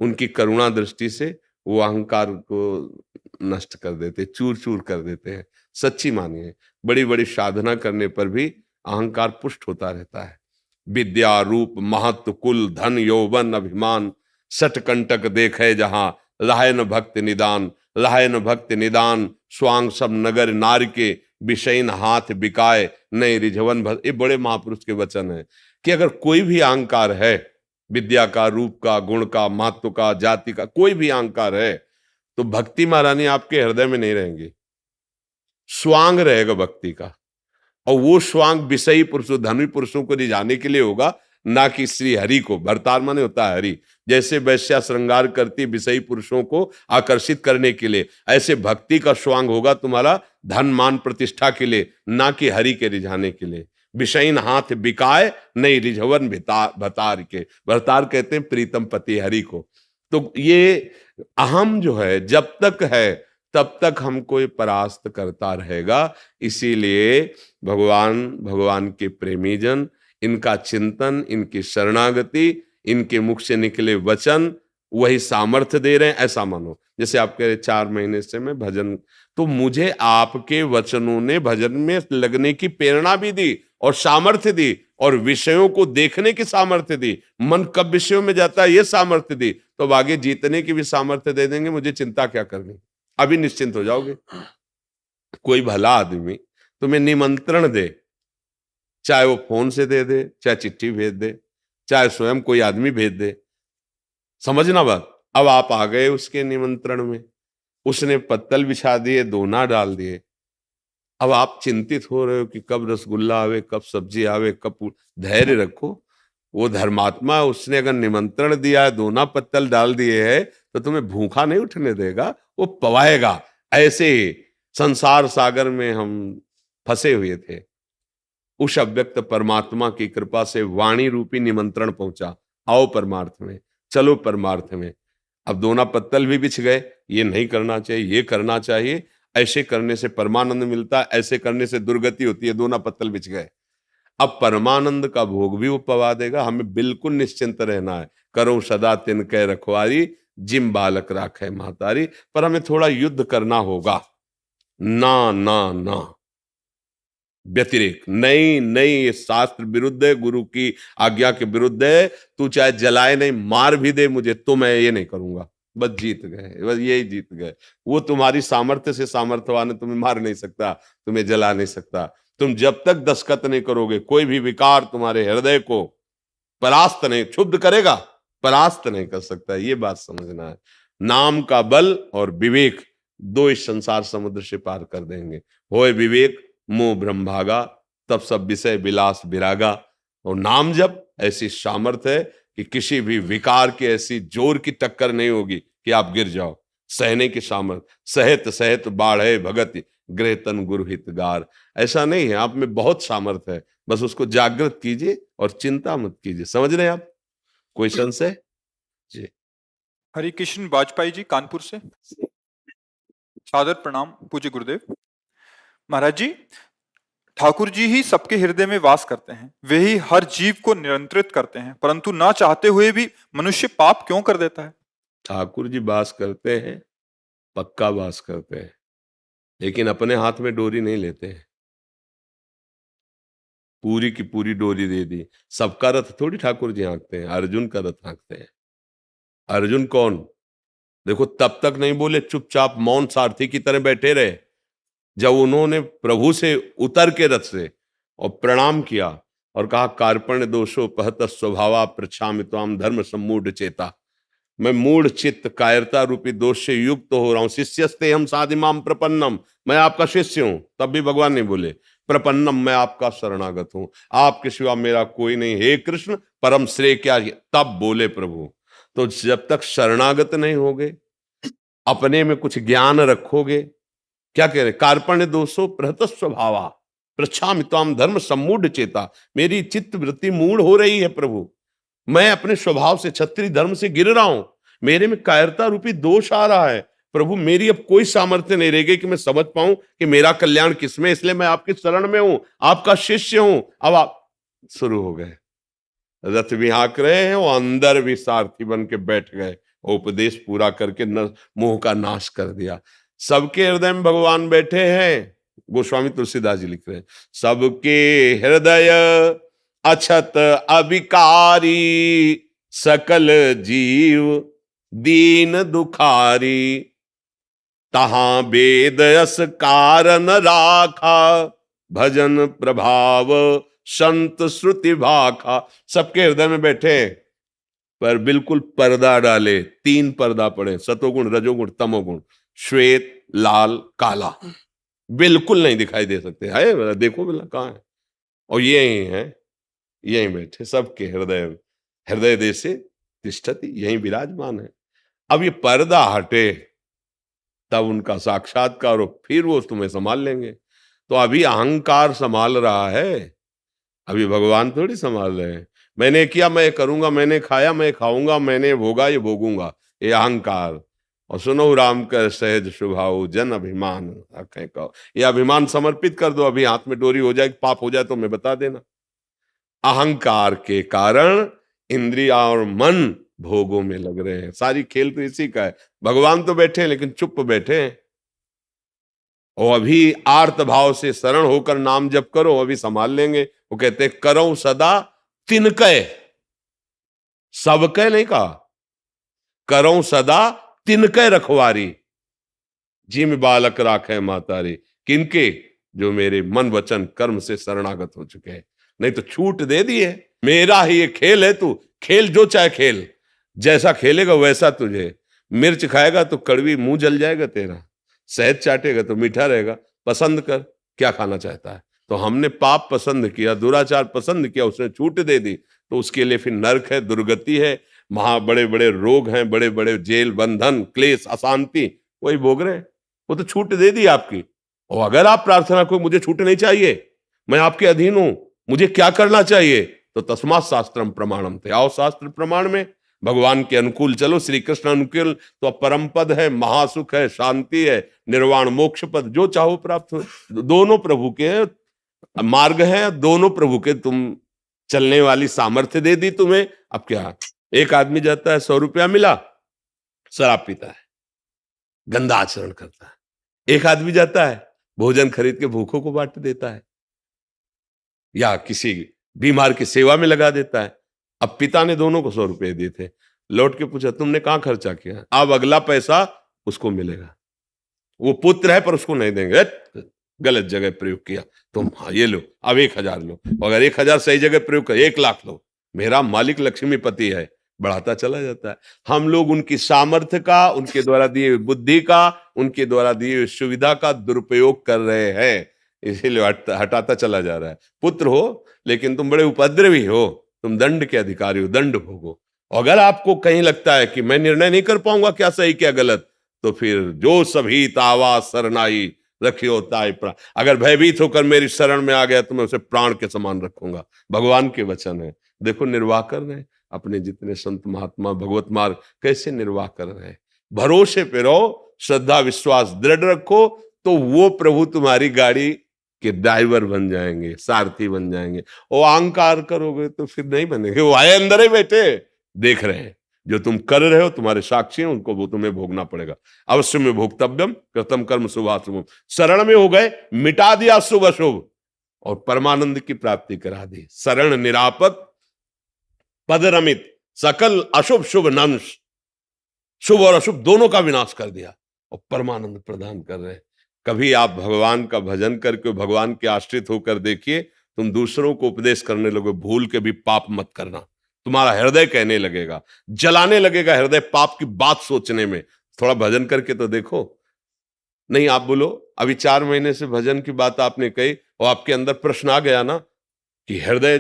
उनकी करुणा दृष्टि से वो अहंकार को नष्ट कर देते, चूर चूर कर देते हैं। सच्ची मानिए, बड़ी बड़ी साधना करने पर भी अहंकार पुष्ट होता रहता है। विद्या रूप महत्व कुल धन यौवन अभिमान सठ कंटक देखे जहां लाहे न भक्त निदान, लाहे न भक्त निदान स्वांग सब नगर नार के विषयन हाथ बिकाए नए रिझवन भर। ये बड़े महापुरुष के वचन है कि अगर कोई भी अहंकार है, विद्या का, रूप का, गुण का, महत्व का, जाति का, कोई भी अहंकार है, तो भक्ति महारानी आपके हृदय में नहीं रहेंगी, स्वांग रहेगा भक्ति का। और वो स्वांग विषयी पुरुषों, धनी पुरुषों को रिझाने के लिए होगा, ना कि श्री हरि को। भरतार माने होता है हरि। जैसे वैश्या श्रृंगार करती विषयी पुरुषों को आकर्षित करने के लिए, ऐसे भक्ति का स्वांग होगा तुम्हारा धन मान प्रतिष्ठा के लिए, ना कि हरि के रिझाने के लिए। विषयीन हाथ बिकाए नहीं रिझवन भतार के। भरतार कहते हैं प्रीतम पति हरि को। तो ये अहम जो है जब तक है तब तक हमको ये परास्त करता रहेगा। इसीलिए भगवान के प्रेमी जन, इनका चिंतन, इनकी शरणागति, इनके मुख से निकले वचन वही सामर्थ्य दे रहे हैं। ऐसा मानो जैसे आप कह रहे 4 महीने से मैं भजन, तो मुझे आपके वचनों ने भजन में लगने की प्रेरणा भी दी और सामर्थ्य दी और विषयों को देखने की सामर्थ्य दी। मन कब विषयों में जाता है ये सामर्थ्य दी, तो अब आगे जीतने की भी सामर्थ्य दे देंगे। मुझे चिंता क्या करनी, अभी निश्चिंत हो जाओगे। कोई भला आदमी तुम्हें निमंत्रण दे, चाहे वो फोन से दे, चाहे चिट्ठी भेज दे, चाहे स्वयं कोई आदमी भेज दे, समझना बात। अब आप आ गए उसके निमंत्रण में, उसने पत्तल बिछा दिए, दोना डाल दिए। अब आप चिंतित हो रहे हो कि कब रसगुल्ला आवे, कब सब्जी आवे, कब। धैर्य रखो, वो धर्मात्मा, उसने अगर निमंत्रण दिया है, दोना पत्तल डाल दिए है, तो तुम्हें भूखा नहीं उठने देगा, वो पवाएगा। ऐसे ही संसार सागर में हम फंसे हुए थे, उस अव्यक्त परमात्मा की कृपा से वाणी रूपी निमंत्रण पहुंचा, आओ परमार्थ में, चलो परमार्थ में। अब दोना पत्तल भी बिछ गए, ये नहीं करना चाहिए, ये करना चाहिए, ऐसे करने से परमानंद मिलता है, ऐसे करने से दुर्गति होती है, दोना पत्तल बिछ गए। अब परमानंद का भोग भी वो पवा देगा। हमें बिल्कुल निश्चिंत रहना है। करो सदा तिनके रखवारी, जिम बालक राखे महतारी। पर हमें थोड़ा युद्ध करना होगा। ना ना ना, व्यतिरेक नहीं नहीं, ये शास्त्र विरुद्ध है, गुरु की आज्ञा के विरुद्ध है। तू चाहे जलाए नहीं, मार भी दे मुझे, तो मैं ये नहीं करूंगा। बस जीत गए, बस यही जीत गए। वो तुम्हारी सामर्थ्य से सामर्थ्यवान है, तुम्हें मार नहीं सकता, तुम्हें जला नहीं सकता। तुम जब तक दस्तखत नहीं करोगे, कोई भी विकार तुम्हारे हृदय को परास्त नहीं, क्षुब्ध करेगा, परास्त नहीं कर सकता। ये बात समझना है। नाम का बल और विवेक दो इस संसार समुद्र से पार कर देंगे। होए विवेक मोह ब्रह्मभागा, तब सब विषय विलास विरागा। और नाम जब ऐसी सामर्थ्य है कि किसी भी विकार की ऐसी जोर की टक्कर नहीं होगी कि आप गिर जाओ। सहने की सामर्थ्य, सहत सहत बाढ़े भगत गृह तन गुरु हितगार। ऐसा नहीं है, आप में बहुत सामर्थ्य है, बस उसको जागृत कीजिए और चिंता मत कीजिए। समझ रहे हैं आप? कोई संशय जी? हरिकृष्ण वाजपेयी जी कानपुर से, सादर प्रणाम पूज्य गुरुदेव। महाराज जी, ठाकुर जी ही सबके हृदय में वास करते हैं, वे ही हर जीव को नियंत्रित करते हैं, परंतु ना चाहते हुए भी मनुष्य पाप क्यों कर देता है? ठाकुर जी वास करते हैं, पक्का वास करते हैं, लेकिन अपने हाथ में डोरी नहीं लेते हैं। पूरी की पूरी डोरी दे दी। सबका रथ थोड़ी ठाकुर जी हाँकते हैं, अर्जुन का रथ हाँकते हैं। अर्जुन कौन? देखो, तब तक नहीं बोले, चुपचाप मौन सारथी की तरह बैठे रहे। जब उन्होंने प्रभु से उतर के रथ से और प्रणाम किया और कहा, कार्पण्य दोषो पहत स्वभावा प्रच्छामि त्वाम धर्म सम्मूढ़ चेता। मैं मूढ़ चित्त कायरता रूपी दोष से युक्त हो रहा हूं। शिष्यस्ते हम साधिमाम प्रपन्नम, मैं आपका शिष्य हूं। तब भी भगवान नहीं बोले प्रपन्नम, मैं आपका शरणागत हूं, आपके सिवा मेरा कोई नहीं, हे कृष्ण परम श्रेय क्या। तब बोले प्रभु। तो जब तक शरणागत नहीं होगे, अपने में कुछ ज्ञान रखोगे क्या कह रहे? कार्पण्य दोषो प्रहत स्वभावा पृच्छामि त्वाम धर्म सम्मूढ़ चेता। मेरी चित्त वृत्ति मूढ़ हो रही है प्रभु, मैं अपने स्वभाव से क्षत्रिय धर्म से गिर रहा हूं, मेरे में कायरता रूपी दोष आ रहा है प्रभु। मेरी अब कोई सामर्थ्य नहीं रहेगी कि मैं समझ पाऊं कि मेरा कल्याण किसमें, इसलिए मैं आपकी शरण में हूं, आपका शिष्य हूं। अब आप शुरू हो गए, रथ भी हाँक रहे हैं, वो अंदर भी सारथी बन के बैठ गए, उपदेश पूरा करके मोह का नाश कर दिया। सबके हृदय में भगवान बैठे हैं। गोस्वामी तुलसीदास जी लिख रहे हैं, सबके हृदय अछत अविकारी, सकल जीव दीन दुखारी, तहां वेद यस कारण राखा, भजन प्रभाव संत श्रुति भाखा। सबके हृदय में बैठे पर बिल्कुल पर्दा डाले, 3 पर्दा पड़े, सतोगुण रजोगुण तमोगुण, श्वेत लाल काला, बिल्कुल नहीं दिखाई दे सकते। है देखो बोला कहाँ है, और यही है, यहीं बैठे सबके हृदय देशे तिष्ठति, यहीं विराजमान है। अब ये पर्दा हटे तब उनका साक्षात्कार हो, फिर वो तुम्हें संभाल लेंगे। तो अभी अहंकार संभाल रहा है, अभी भगवान थोड़ी संभाल रहे हैं। मैंने किया मैं करूंगा, मैंने खाया मैं खाऊंगा, मैंने भोगा ये भोगूंगा, ये अहंकार। और सुनो राम का सहज स्वभाव जन अभिमान कहो, ये अभिमान समर्पित कर दो, अभी हाथ में डोरी हो जाए, पाप हो जाए तो मैं बता देना। अहंकार के कारण इंद्रिया और मन भोगों में लग रहे हैं। सारी खेल तो इसी का है। भगवान तो बैठे हैं लेकिन चुप बैठे हैं। और अभी आर्त भाव से शरण होकर नाम जप करो, अभी संभाल लेंगे। वो कहते हैं करो सदा तिनकै, सबकै नहीं कहा, करो सदा तिनकै रखवारी, जिम बालक राखे मातारी। किनके? जो मेरे मन वचन कर्म से शरणागत हो चुके हैं। नहीं तो छूट दे दिए, मेरा ही ये खेल है, तू खेल जो चाहे खेल, जैसा खेलेगा वैसा तुझे। मिर्च खाएगा तो कड़वी मुंह जल जाएगा तेरा, शहद चाटेगा तो मीठा रहेगा। पसंद कर क्या खाना चाहता है। तो हमने पाप पसंद किया, दुराचार पसंद किया, उसने छूट दे दी, तो उसके लिए फिर नरक है, दुर्गति है, बड़े बड़े रोग हैं, बड़े बड़े जेल बंधन क्लेश अशांति, वही भोग रहे हैं। वो तो छूट दे दी आपकी। और अगर आप प्रार्थना करो मुझे छूट नहीं चाहिए, मैं आपके अधीन हूं, मुझे क्या करना चाहिए, तो तस्मात् शास्त्रम प्रमाणम थे, आओ शास्त्र प्रमाण में, भगवान के अनुकूल चलो। श्री कृष्ण अनुकूल तो परम पद है, महासुख है, शांति है, निर्वाण मोक्ष पद, जो चाहो प्राप्त हो। दोनों प्रभु के मार्ग हैं, दोनों प्रभु के तुम चलने वाली सामर्थ्य दे दी तुम्हें। अब क्या, एक आदमी जाता है 100 रुपया मिला, शराब पीता है, गंदा आचरण करता है। एक आदमी जाता है भोजन खरीद के भूखों को बांट देता है, या किसी बीमार की सेवा में लगा देता है। अब पिता ने दोनों को 100 रुपए दिए थे, लौट के पूछा तुमने कहां खर्चा किया, अब अगला पैसा उसको मिलेगा। वो पुत्र है पर उसको नहीं देंगे, गलत जगह प्रयोग किया तुम, हाँ ये लो, अब 1000 लो, अगर 1000 सही जगह प्रयोग कर 1 लाख लो, मेरा मालिक लक्ष्मीपति है, बढ़ाता चला जाता है। हम लोग उनकी सामर्थ्य का, उनके द्वारा दिए हुए बुद्धि का, उनके द्वारा दिए हुए सुविधा का दुरुपयोग कर रहे हैं, इसीलिए हटाता चला जा रहा है। पुत्र हो लेकिन तुम बड़े उपद्रवी हो, तुम दंड के अधिकारी हो, दंड भोगो। अगर आपको कहीं लगता है कि मैं निर्णय नहीं कर पाऊंगा क्या सही क्या गलत, तो फिर जो सभी तावा शरणाई रखियो ताय प्राण, अगर भयभीत होकर मेरी शरण में आ गया तो मैं उसे प्राण के समान रखूंगा। भगवान के वचन है। देखो निर्वाह कर रहे हैं अपने जितने संत महात्मा, भगवत मार्ग कैसे निर्वाह कर रहे हैं। भरोसे पे रहो, श्रद्धा विश्वास दृढ़ रखो, तो वो प्रभु तुम्हारी गाड़ी के ड्राइवर बन जाएंगे, सारथी बन जाएंगे। और अहंकार करोगे तो फिर नहीं बनेंगे। वो आए अंदर ही बैठे देख रहे हैं, जो तुम कर रहे हो तुम्हारे साक्षी हैं, उनको वो तुम्हें भोगना पड़ेगा। अवश्य में भोक्तव्यम कृतम कर्म शुभाशुभम। शरण में हो गए, मिटा दिया शुभ अशुभ और परमानंद की प्राप्ति करा दी। शरण निरापद पद रमित, सकल अशुभ शुभ नंश, शुभ और अशुभ दोनों का विनाश कर दिया और परमानंद प्रदान कर रहे हैं। कभी आप भगवान का भजन करके भगवान के आश्रित होकर देखिए, तुम दूसरों को उपदेश करने लगो, भूल के भी पाप मत करना। तुम्हारा हृदय कहने लगेगा, जलाने लगेगा हृदय पाप की बात सोचने में। थोड़ा भजन करके तो देखो। नहीं आप बोलो अभी 4 महीने से भजन की बात आपने कही और आपके अंदर प्रश्न आ गया ना कि हृदय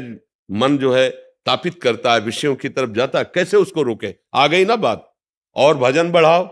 मन जो है तापित करता है, विषयों की तरफ जाता है, कैसे उसको रोके, आ गई ना बात। और भजन बढ़ाओ,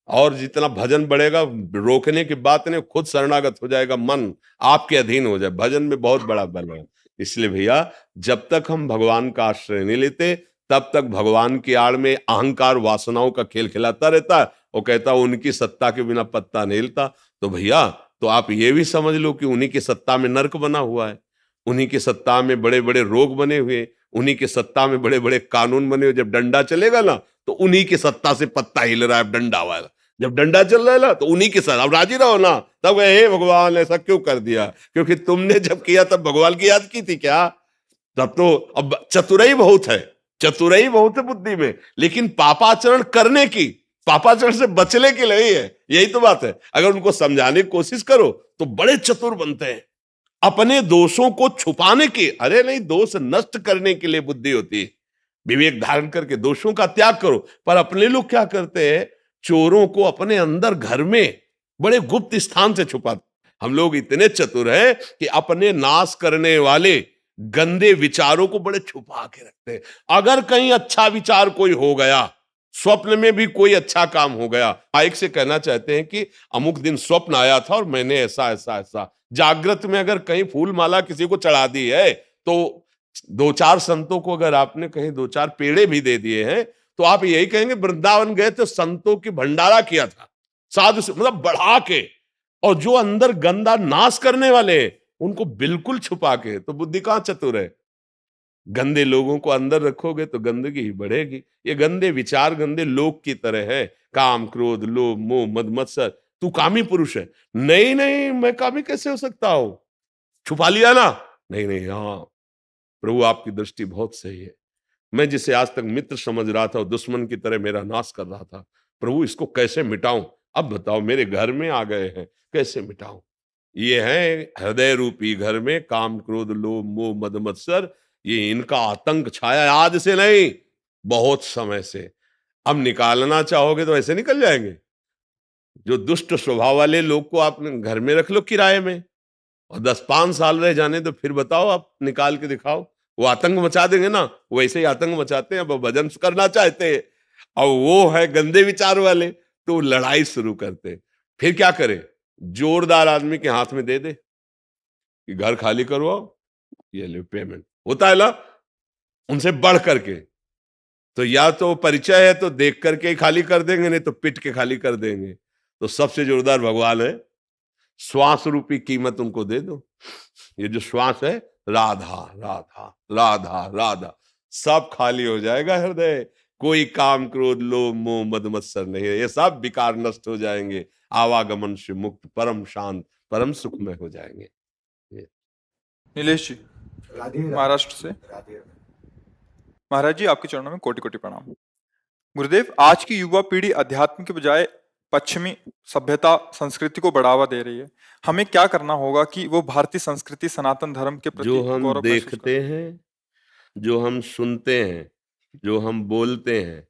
और जितना भजन बढ़ेगा, रोकने की बात नहीं, खुद शरणागत हो जाएगा, मन आपके अधीन हो जाए। भजन में बहुत बड़ा बल है। इसलिए भैया, जब तक हम भगवान का आश्रय नहीं लेते, तब तक भगवान की आड़ में अहंकार वासनाओं का खेल खिलाता रहता है। वो कहता उनकी सत्ता के बिना पत्ता नहीं हिलता। तो भैया, तो आप ये भी समझ लो कि उन्हीं की सत्ता में नर्क बना हुआ है, उन्हीं की सत्ता में बड़े बड़े रोग बने हुए, उन्हीं की सत्ता में बड़े बड़े कानून बने हुए। जब डंडा चलेगा ना, तो उन्हीं की सत्ता से पत्ता हिल रहा है, डंडा वाला। जब डंडा चल रहा है ना, तो उन्हीं के साथ अब राजी रहो ना। तब हे भगवान ऐसा क्यों कर दिया? क्योंकि तुमने जब किया तब भगवान की याद की थी क्या? तब तो अब चतुराई बहुत है, चतुराई बहुत है बुद्धि में, लेकिन पापाचरण करने की, पापाचरण से बचने के लिए ही है। यही तो बात है। अगर उनको समझाने की कोशिश करो तो बड़े चतुर बनते हैं। अपने दोषों को छुपाने की, अरे नहीं, दोष नष्ट करने के लिए बुद्धि होती है। विवेक धारण करके दोषों का त्याग करो। पर अपने लोग क्या करते हैं, चोरों को अपने अंदर घर में बड़े गुप्त स्थान से छुपाते। हम लोग इतने चतुर हैं कि अपने नाश करने वाले गंदे विचारों को बड़े छुपा के रखते हैं। अगर कहीं अच्छा विचार कोई हो गया, स्वप्न में भी कोई अच्छा काम हो गया, एक से कहना चाहते हैं कि अमुक दिन स्वप्न आया था और मैंने ऐसा ऐसा ऐसा। जागृत में अगर कहीं फूल माला किसी को चढ़ा दी है, तो दो चार संतों को अगर आपने कहीं दो चार पेड़े भी दे दिए हैं, तो आप यही कहेंगे वृंदावन गए तो संतों की भंडारा किया था, साधु से मतलब बढ़ा के। और जो अंदर गंदा नाश करने वाले हैं, उनको बिल्कुल छुपा के। तो बुद्धि कहां चतुर है? गंदे लोगों को अंदर रखोगे तो गंदगी ही बढ़ेगी। ये गंदे विचार गंदे लोग की तरह है, काम क्रोध लोभ मोह मद मत्सर। तू कामी पुरुष है। नहीं नहीं, मैं कामी कैसे हो सकता हूं? छुपा लिया ना। नहीं नहीं, हाँ प्रभु आपकी दृष्टि बहुत सही है। मैं जिसे आज तक मित्र समझ रहा था, दुश्मन की तरह मेरा नाश कर रहा था। प्रभु इसको कैसे मिटाऊं? अब बताओ, मेरे घर में आ गए हैं, कैसे मिटाऊं? ये है हृदय रूपी घर में काम क्रोध लोभ मोह मद मत्सर। ये इनका आतंक छाया, आज से नहीं, बहुत समय से। अब निकालना चाहोगे तो ऐसे निकल जाएंगे। जो दुष्ट स्वभाव वाले लोग को आप घर में रख लो किराए में, और 10-5 साल रह जाने तो फिर बताओ, आप निकाल के दिखाओ। वो आतंक मचा देंगे ना, वैसे ही आतंक मचाते हैं। अब भजन करना चाहते हैं और वो है गंदे विचार वाले, तो लड़ाई शुरू करते हैं। फिर क्या करे? जोरदार आदमी के हाथ में दे दे कि घर खाली करवाओ, ये ले पेमेंट। होता है ना उनसे बढ़ करके। तो या तो परिचय है तो देख करके ही खाली कर देंगे, नहीं तो पिट के खाली कर देंगे। तो सबसे जोरदार भगवान है। श्वास रूपी कीमत उनको दे दो। ये जो श्वास है, राधा राधा राधा राधा, सब खाली हो जाएगा हृदय। कोई काम क्रोध लोभ मोह मद मत्सर नहीं है। ये सब विकार नष्ट हो जाएंगे। आवागमन से मुक्त, परम शांत, परम सुख में हो जाएंगे। ये नीलेश जी, महाराष्ट्र से। महाराज जी, आपके चरणों में कोटि कोटि प्रणाम। गुरुदेव, आज की युवा पीढ़ी अध्यात्म के बजाय पश्चिमी सभ्यता संस्कृति को बढ़ावा दे रही है। हमें क्या करना होगा कि वो भारतीय संस्कृति सनातन धर्म के प्रति जो हम गौरव महसूस देखते करें? हैं, जो हम सुनते हैं, जो हम बोलते हैं,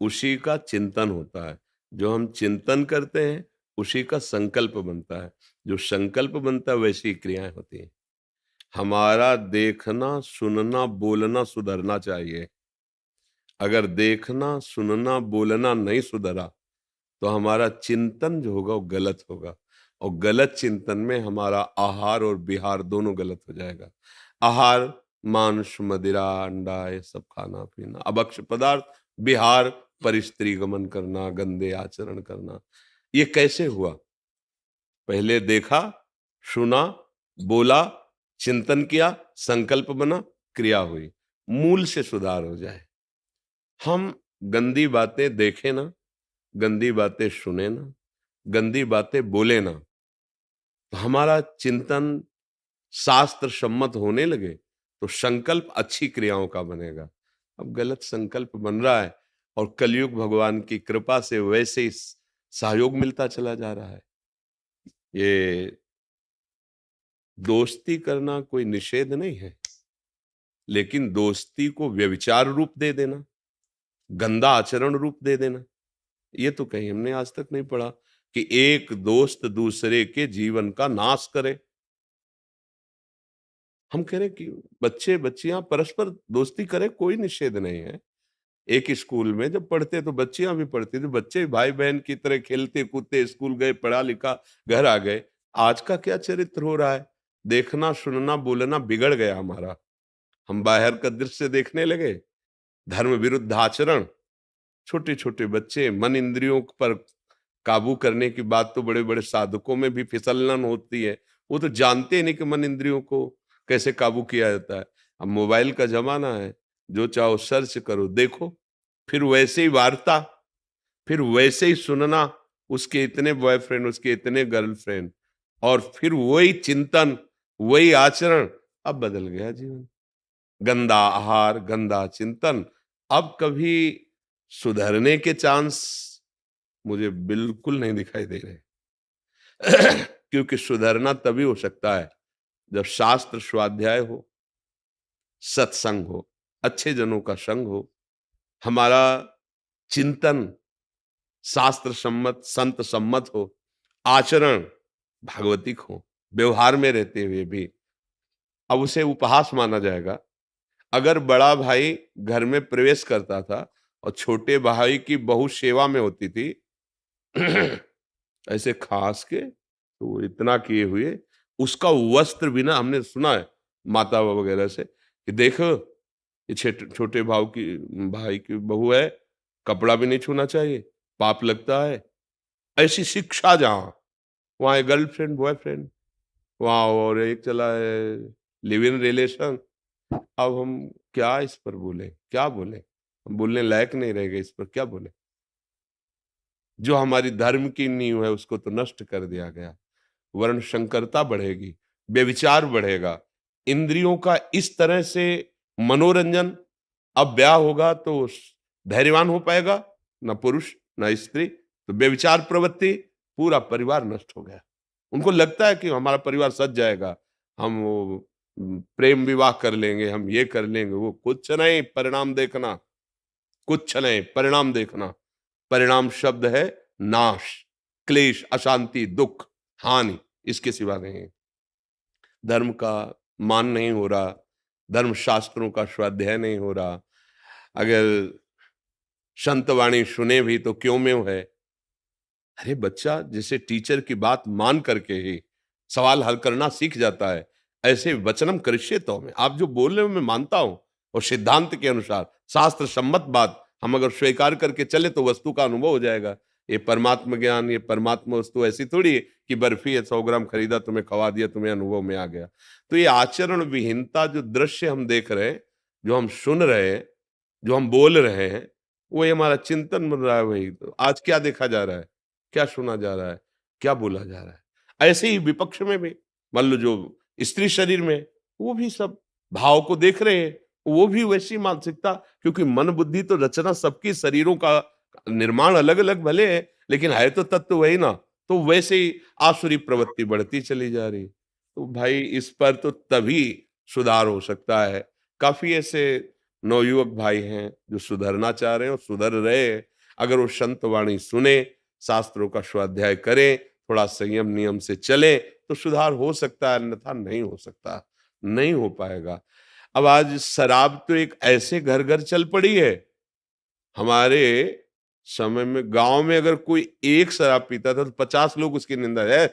उसी का चिंतन होता है। जो हम चिंतन करते हैं, उसी का संकल्प बनता है। जो संकल्प बनता है, वैसी क्रियाएं होती हैं। हमारा देखना सुनना बोलना सुधरना चाहिए। अगर देखना सुनना बोलना नहीं सुधरा, तो हमारा चिंतन जो होगा वो गलत होगा। और गलत चिंतन में हमारा आहार और विहार दोनों गलत हो जाएगा। आहार मांस मदिरा अंडा ये सब खाना पीना, अभक्ष्य पदार्थ। विहार परिस्त्री गमन करना, गंदे आचरण करना। ये कैसे हुआ? पहले देखा, सुना, बोला, चिंतन किया, संकल्प बना, क्रिया हुई। मूल से सुधार हो जाए। हम गंदी बातें देखें ना, गंदी बातें सुने ना, गंदी बातें बोले ना, तो हमारा चिंतन शास्त्र सम्मत होने लगे, तो संकल्प अच्छी क्रियाओं का बनेगा। अब गलत संकल्प बन रहा है, और कलयुग भगवान की कृपा से वैसे ही सहयोग मिलता चला जा रहा है। ये दोस्ती करना कोई निषेध नहीं है, लेकिन दोस्ती को व्यभिचार रूप दे देना, गंदा आचरण रूप दे देना, ये तो कहीं हमने आज तक नहीं पढ़ा कि एक दोस्त दूसरे के जीवन का नाश करे। हम कह रहे कि बच्चे बच्चियां परस्पर दोस्ती करें, कोई निषेध नहीं है, एक स्कूल में जब पढ़ते तो बच्चियां भी पढ़ती थी, बच्चे भाई बहन की तरह खेलते कूदते, स्कूल गए, पढ़ा लिखा, घर आ गए। आज का क्या चरित्र हो रहा है? देखना सुनना बोलना बिगड़ गया हमारा। हम बाहर का दृश्य देखने लगे, धर्म विरुद्ध आचरण, छोटे छोटे बच्चे, मन इंद्रियों पर काबू करने की बात तो बड़े बड़े साधकों में भी फिसलन होती है। वो तो जानते ही नहीं कि मन इंद्रियों को कैसे काबू किया जाता है। अब मोबाइल का जमाना है, जो चाहो सर्च करो, देखो, फिर वैसे ही वार्ता, फिर वैसे ही सुनना, उसके इतने बॉयफ्रेंड, उसके इतने गर्लफ्रेंड, और फिर वही चिंतन, वही आचरण। अब बदल गया जीवन, गंदा आहार, गंदा चिंतन। अब कभी सुधरने के चांस मुझे बिल्कुल नहीं दिखाई दे रहे। क्योंकि सुधरना तभी हो सकता है जब शास्त्र स्वाध्याय हो, सत्संग हो, अच्छे जनों का संग हो, हमारा चिंतन शास्त्र सम्मत, संत सम्मत हो, आचरण भागवतिक हो, व्यवहार में रहते हुए भी। अब उसे उपहास माना जाएगा। अगर बड़ा भाई घर में प्रवेश करता था और छोटे भाई की बहू सेवा में होती थी, ऐसे खास के, तो वो इतना किए हुए, उसका वस्त्र बिना, हमने सुना है माता वगैरह से कि देखो ये छोटे भाई की बहू है, कपड़ा भी नहीं छूना चाहिए, पाप लगता है। ऐसी शिक्षा जहां, वहां गर्लफ्रेंड बॉयफ्रेंड, वहां और एक चला है लिव इन रिलेशन। अब हम क्या इस पर बोले, क्या बोले? हम बोलने लायक नहीं रह गए, इस पर क्या बोले? जो हमारी धर्म की नींव है उसको तो नष्ट कर दिया गया। वर्ण संकरता बढ़ेगी, व्यभिचार बढ़ेगा, इंद्रियों का इस तरह से मनोरंजन। अब ब्याह होगा तो धैर्यवान हो पाएगा ना पुरुष ना स्त्री, तो व्यभिचार प्रवृत्ति, पूरा परिवार नष्ट हो गया। उनको लगता है कि हमारा परिवार सज जाएगा, हम वो प्रेम विवाह कर लेंगे, हम ये कर लेंगे, वो कुछ नहीं, परिणाम देखना, कुछ नहीं, परिणाम देखना। परिणाम शब्द है नाश, क्लेश, अशांति, दुख, हानि, इसके सिवा नहीं। धर्म का मान नहीं हो रहा, धर्म शास्त्रों का स्वाध्याय नहीं हो रहा। अगर संत वाणी सुने भी तो क्यों में है। अरे बच्चा जैसे टीचर की बात मान करके ही सवाल हल करना सीख जाता है, ऐसे वचनम करिष्येतो में, आप जो बोल रहे हो मैं मानता हूं, और सिद्धांत के अनुसार शास्त्र सम्मत बात हम अगर स्वीकार करके चले तो वस्तु का अनुभव हो जाएगा। ये परमात्मा ज्ञान, ये परमात्मा वस्तु ऐसी थोड़ी है कि बर्फी है 100 ग्राम खरीदा, तुम्हें खवा दिया, तुम्हें अनुभव में आ गया। तो ये आचरण विहीनता, जो दृश्य हम देख रहे हैं, जो हम सुन रहे हैं, जो हम बोल रहे हैं, वही हमारा चिंतन बन रहा है। वही तो आज क्या देखा जा रहा है, क्या सुना जा रहा है, क्या बोला जा रहा है। ऐसे ही विपक्ष में भी, मान लो जो स्त्री शरीर में, वो भी सब भाव को देख रहे हैं, वो भी वैसी मानसिकता, क्योंकि मन बुद्धि तो रचना सबकी, शरीरों का निर्माण अलग अलग भले है, लेकिन है तो तत्व वही ना। तो वैसे ही आसुरी प्रवृत्ति बढ़ती चली जा रही। तो भाई इस पर तो तभी सुधार हो सकता है। काफी ऐसे नवयुवक भाई हैं जो सुधरना चाह रहे हैं और सुधर रहे हैं। अगर वो संत वाणी सुने, शास्त्रों का स्वाध्याय करें, थोड़ा संयम नियम से चले, तो सुधार हो सकता है, अन्यथा नहीं हो सकता, नहीं हो पाएगा। अब आज शराब तो एक ऐसे घर घर चल पड़ी है। हमारे समय में गांव में अगर कोई एक शराब पीता था तो 50 लोग उसकी निंदा है,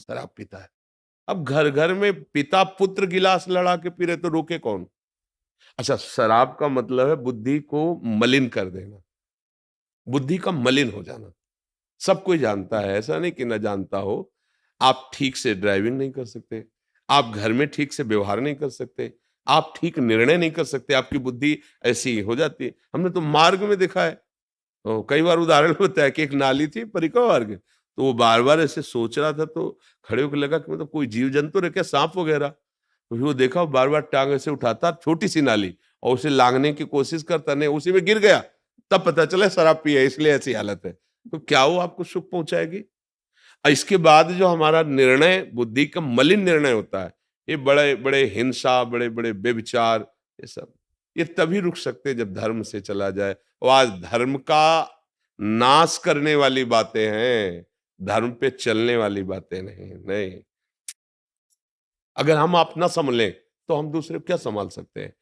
शराब पीता है। अब घर घर में पिता पुत्र गिलास लड़ा के पी रहे, तो रोके कौन? अच्छा, शराब का मतलब है बुद्धि को मलिन कर देना, बुद्धि का मलिन हो जाना। सब कोई जानता है, ऐसा नहीं कि न जानता हो। आप ठीक से ड्राइविंग नहीं कर सकते, आप घर में ठीक से व्यवहार नहीं कर सकते, आप ठीक निर्णय नहीं कर सकते, आपकी बुद्धि ऐसी हो जाती है। हमने तो मार्ग में देखा है, तो कई बार उदाहरण होता है कि एक नाली थी परिक्रमा मार्ग, तो वो बार बार ऐसे सोच रहा था, तो खड़े होकर लगा कि मतलब कोई जीव जंतु रखे, सांप वगैरह। तो फिर वो देखा, बार बार टांग ऐसे उठाता, छोटी सी नाली, और उसे लांघने की कोशिश करता, नहीं, उसी में गिर गया। तब पता चला शराब पी है, इसलिए ऐसी हालत है। तो क्या वो आपको सुख पहुंचाएगी? और इसके बाद जो हमारा निर्णय बुद्धि का मलिन निर्णय होता है, ये बड़े बड़े हिंसा, बड़े बड़े बेविचार, ये सब, ये तभी रुक सकते जब धर्म से चला जाए। और आज धर्म का नाश करने वाली बातें हैं, धर्म पे चलने वाली बातें नहीं। नहीं, अगर हम अपना संभलें तो हम दूसरे को क्या संभाल सकते हैं?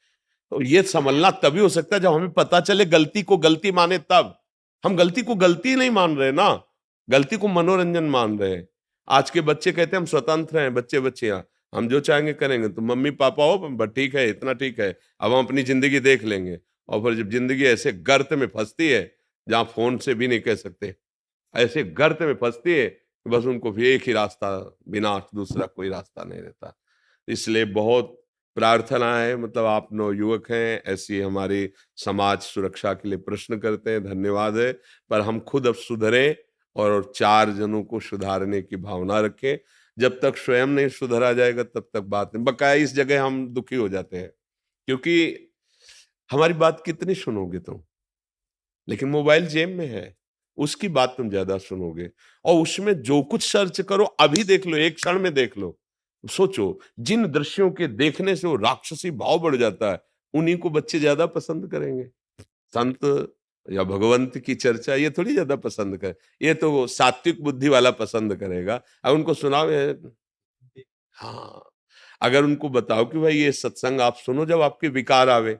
तो ये संभलना तभी हो सकता है जब हमें पता चले गलती को गलती माने, तब। हम गलती को गलती नहीं मान रहे ना, गलती को मनोरंजन मान रहे हैं। आज के बच्चे कहते हैं हम स्वतंत्र हैं, बच्चे बच्चियां हम जो चाहेंगे करेंगे, तो मम्मी पापा हो बस ठीक है, इतना ठीक है, अब हम अपनी जिंदगी देख लेंगे। और फिर जब जिंदगी ऐसे गर्त में फंसती है जहां फोन से भी नहीं कह सकते, ऐसे गर्त में फंसती है कि बस उनको भी एक ही रास्ता, बिना दूसरा कोई रास्ता नहीं रहता। इसलिए बहुत प्रार्थना है, मतलब आप नवयुवक हैं, ऐसी हमारी समाज सुरक्षा के लिए प्रश्न करते हैं, धन्यवाद है। पर हम खुद अब सुधरें और 4 जनों को सुधारने की भावना रखें। जब तक स्वयं नहीं सुधरा जाएगा तब तक बात नहीं। बकाया इस जगह हम दुखी हो जाते हैं, क्योंकि हमारी बात कितनी सुनोगे तुम, लेकिन मोबाइल जेब में है, उसकी बात तुम ज्यादा सुनोगे। और उसमें जो कुछ सर्च करो अभी देख लो, एक क्षण में देख लो। सोचो, जिन दृश्यों के देखने से वो राक्षसी भाव बढ़ जाता है, उन्हीं को बच्चे ज्यादा पसंद करेंगे। संत या भगवंत की चर्चा ये थोड़ी ज्यादा पसंद करे, ये तो वो सात्विक बुद्धि वाला पसंद करेगा। अब उनको सुनाओ, हाँ, अगर उनको बताओ कि भाई ये सत्संग आप सुनो जब आपके विकार आवे,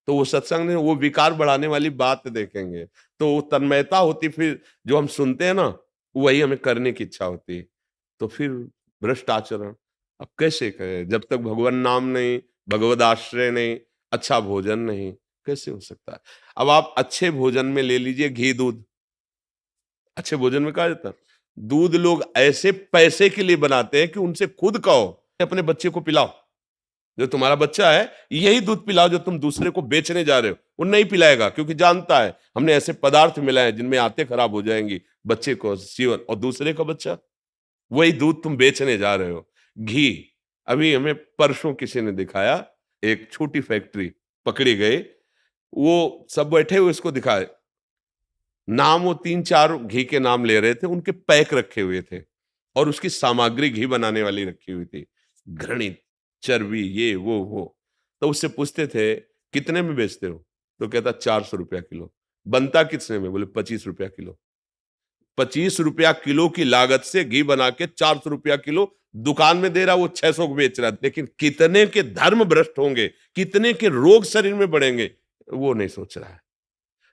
तो वो सत्संग नहीं, वो विकार बढ़ाने वाली बात देखेंगे। तो वो तन्मयता होती, फिर जो हम सुनते हैं ना वही हमें करने की इच्छा होती है। तो फिर भ्रष्ट आचरण अब कैसे करें जब तक भगवान नाम नहीं, भगवद आश्रय नहीं, अच्छा भोजन नहीं, कैसे हो सकता है। अब आप अच्छे भोजन में ले लीजिए घी दूध, अच्छे भोजन में कहा जाता है दूध लोग ऐसे पैसे के लिए बनाते हैं कि उनसे खुद कहो अपने बच्चे को पिलाओ, जो तुम्हारा बच्चा है यही दूध पिलाओ जो तुम दूसरे को बेचने जा रहे हो। वो नहीं पिलाएगा, क्योंकि जानता है हमने ऐसे पदार्थ मिलाए जिनमें आंतें खराब हो जाएंगी बच्चे को जीवन, और दूसरे का बच्चा वही दूध तुम बेचने जा रहे हो। घी, अभी हमें परसों किसी ने दिखाया, एक छोटी फैक्ट्री पकड़ी गई, वो सब बैठे हुए इसको दिखाए, नाम वो 3-4 घी के नाम ले रहे थे, उनके पैक रखे हुए थे और उसकी सामग्री घी बनाने वाली रखी हुई थी, घृणित चर्बी ये वो। तो उससे पूछते थे कितने में बेचते हो, तो कहता 400 रुपया किलो। बनता कितने में, बोले 25 रुपया किलो। 25 रुपया किलो की लागत से घी बना के 400 रुपया किलो दुकान में दे रहा, वो 600 को बेच रहा। लेकिन कितने के धर्म भ्रष्ट होंगे, कितने के रोग शरीर में बढ़ेंगे, वो नहीं सोच रहा है।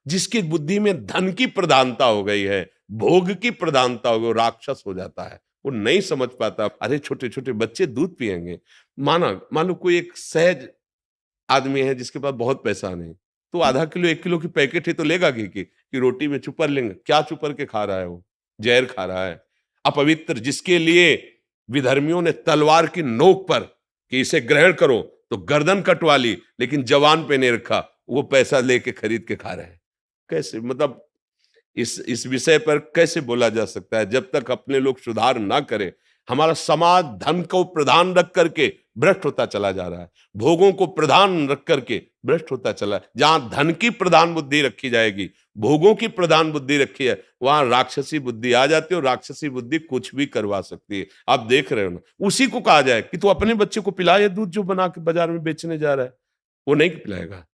जिसकी बुद्धि में धन की प्रधानता हो गई है, भोग की प्रधानता हो गई, वो राक्षस हो जाता है, वो नहीं समझ पाता। अरे छोटे छोटे बच्चे दूध पिएंगे, मान लो कोई एक सहज आदमी है जिसके पास बहुत पैसा नहीं, तो आधा किलो 1 किलो की पैकेट ही तो लेगा घी की, कि रोटी में चुपर लेंगे। क्या चुपर के खा रहा है, वो जहर खा रहा है अपवित्र, जिसके लिए विधर्मियों ने तलवार की नोक पर कि इसे ग्रहण करो तो गर्दन कटवा ली, लेकिन जवान पे नहीं रखा, वो पैसा लेके खरीद के खा रहे हैं। कैसे, मतलब इस विषय पर कैसे बोला जा सकता है। जब तक अपने लोग सुधार ना करें, हमारा समाज धन को प्रधान रख करके भ्रष्ट होता चला जा रहा है, भोगों को प्रधान रख करके भ्रष्ट होता चला है। जहां धन की प्रधान बुद्धि रखी जाएगी, भोगों की प्रधान बुद्धि रखी है, वहां राक्षसी बुद्धि आ जाती है, और राक्षसी बुद्धि कुछ भी करवा सकती है। आप देख रहे हो ना, उसी को कहा जाए कि तू अपने बच्चे को पिलाए दूध जो बना के बाजार में बेचने जा रहा है, वो नहीं पिलाएगा,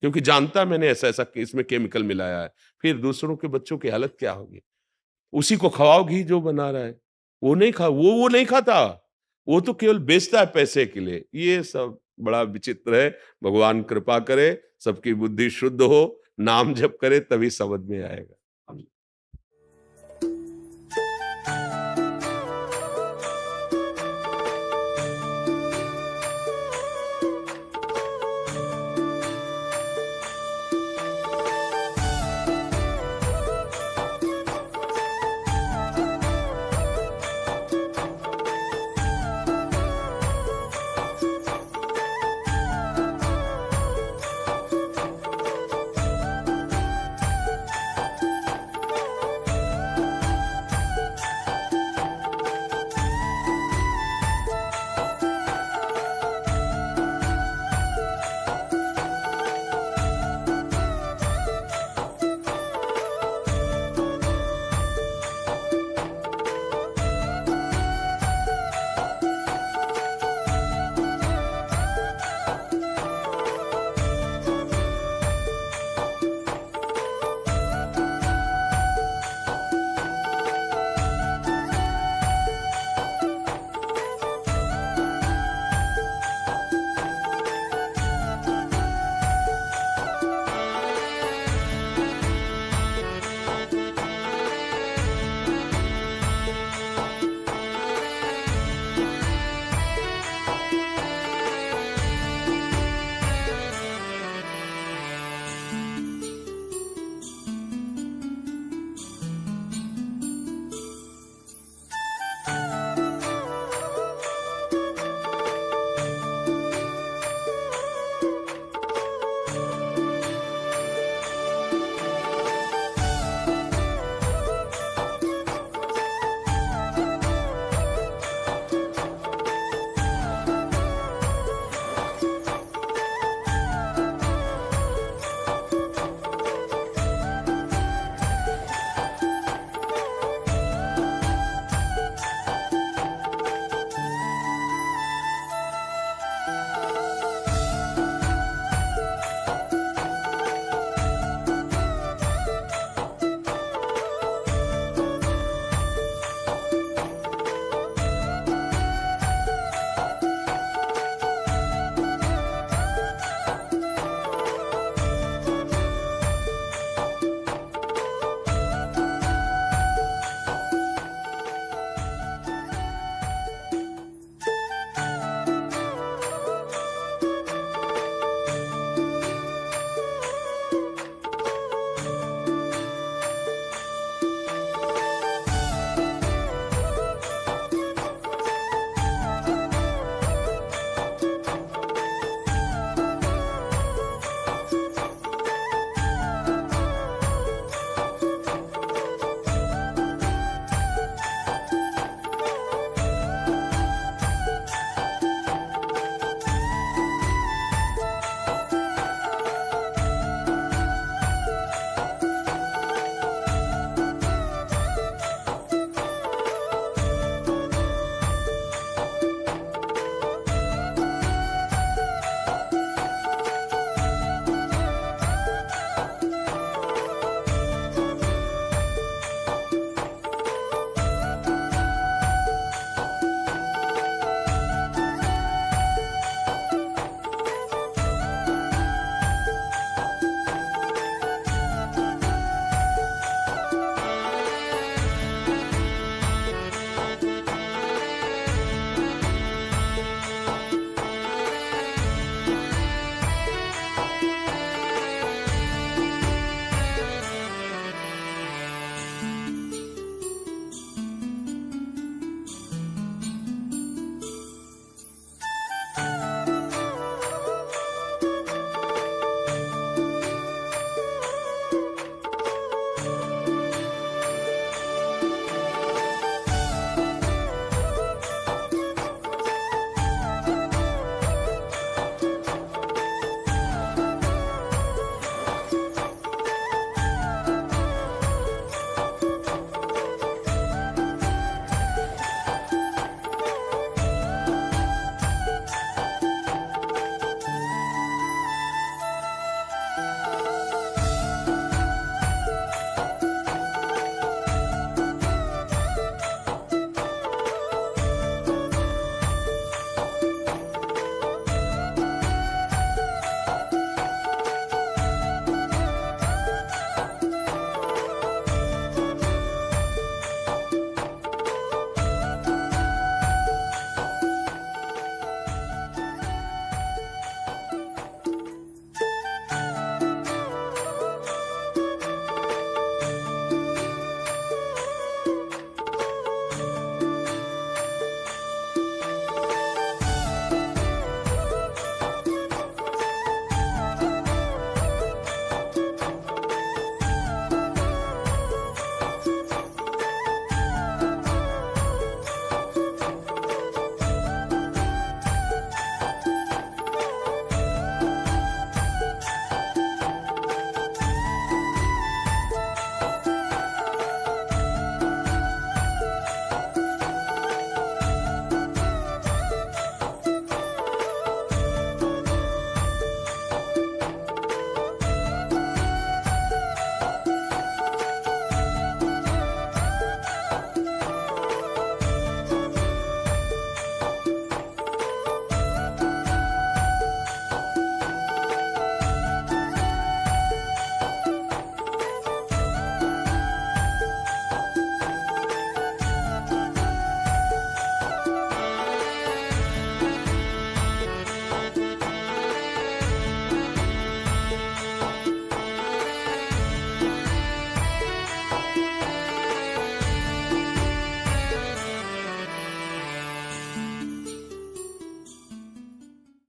क्योंकि जानता मैंने ऐसा ऐसा इसमें केमिकल मिलाया है। फिर दूसरों के बच्चों की हालत क्या होगी। उसी को खवाओ घी जो बना रहा है, वो नहीं खा, वो नहीं खाता, वो तो केवल बेचता है पैसे के लिए। ये सब बड़ा विचित्र है। भगवान कृपा करे, सबकी बुद्धि शुद्ध हो, नाम जप करे, तभी समझ में आएगा।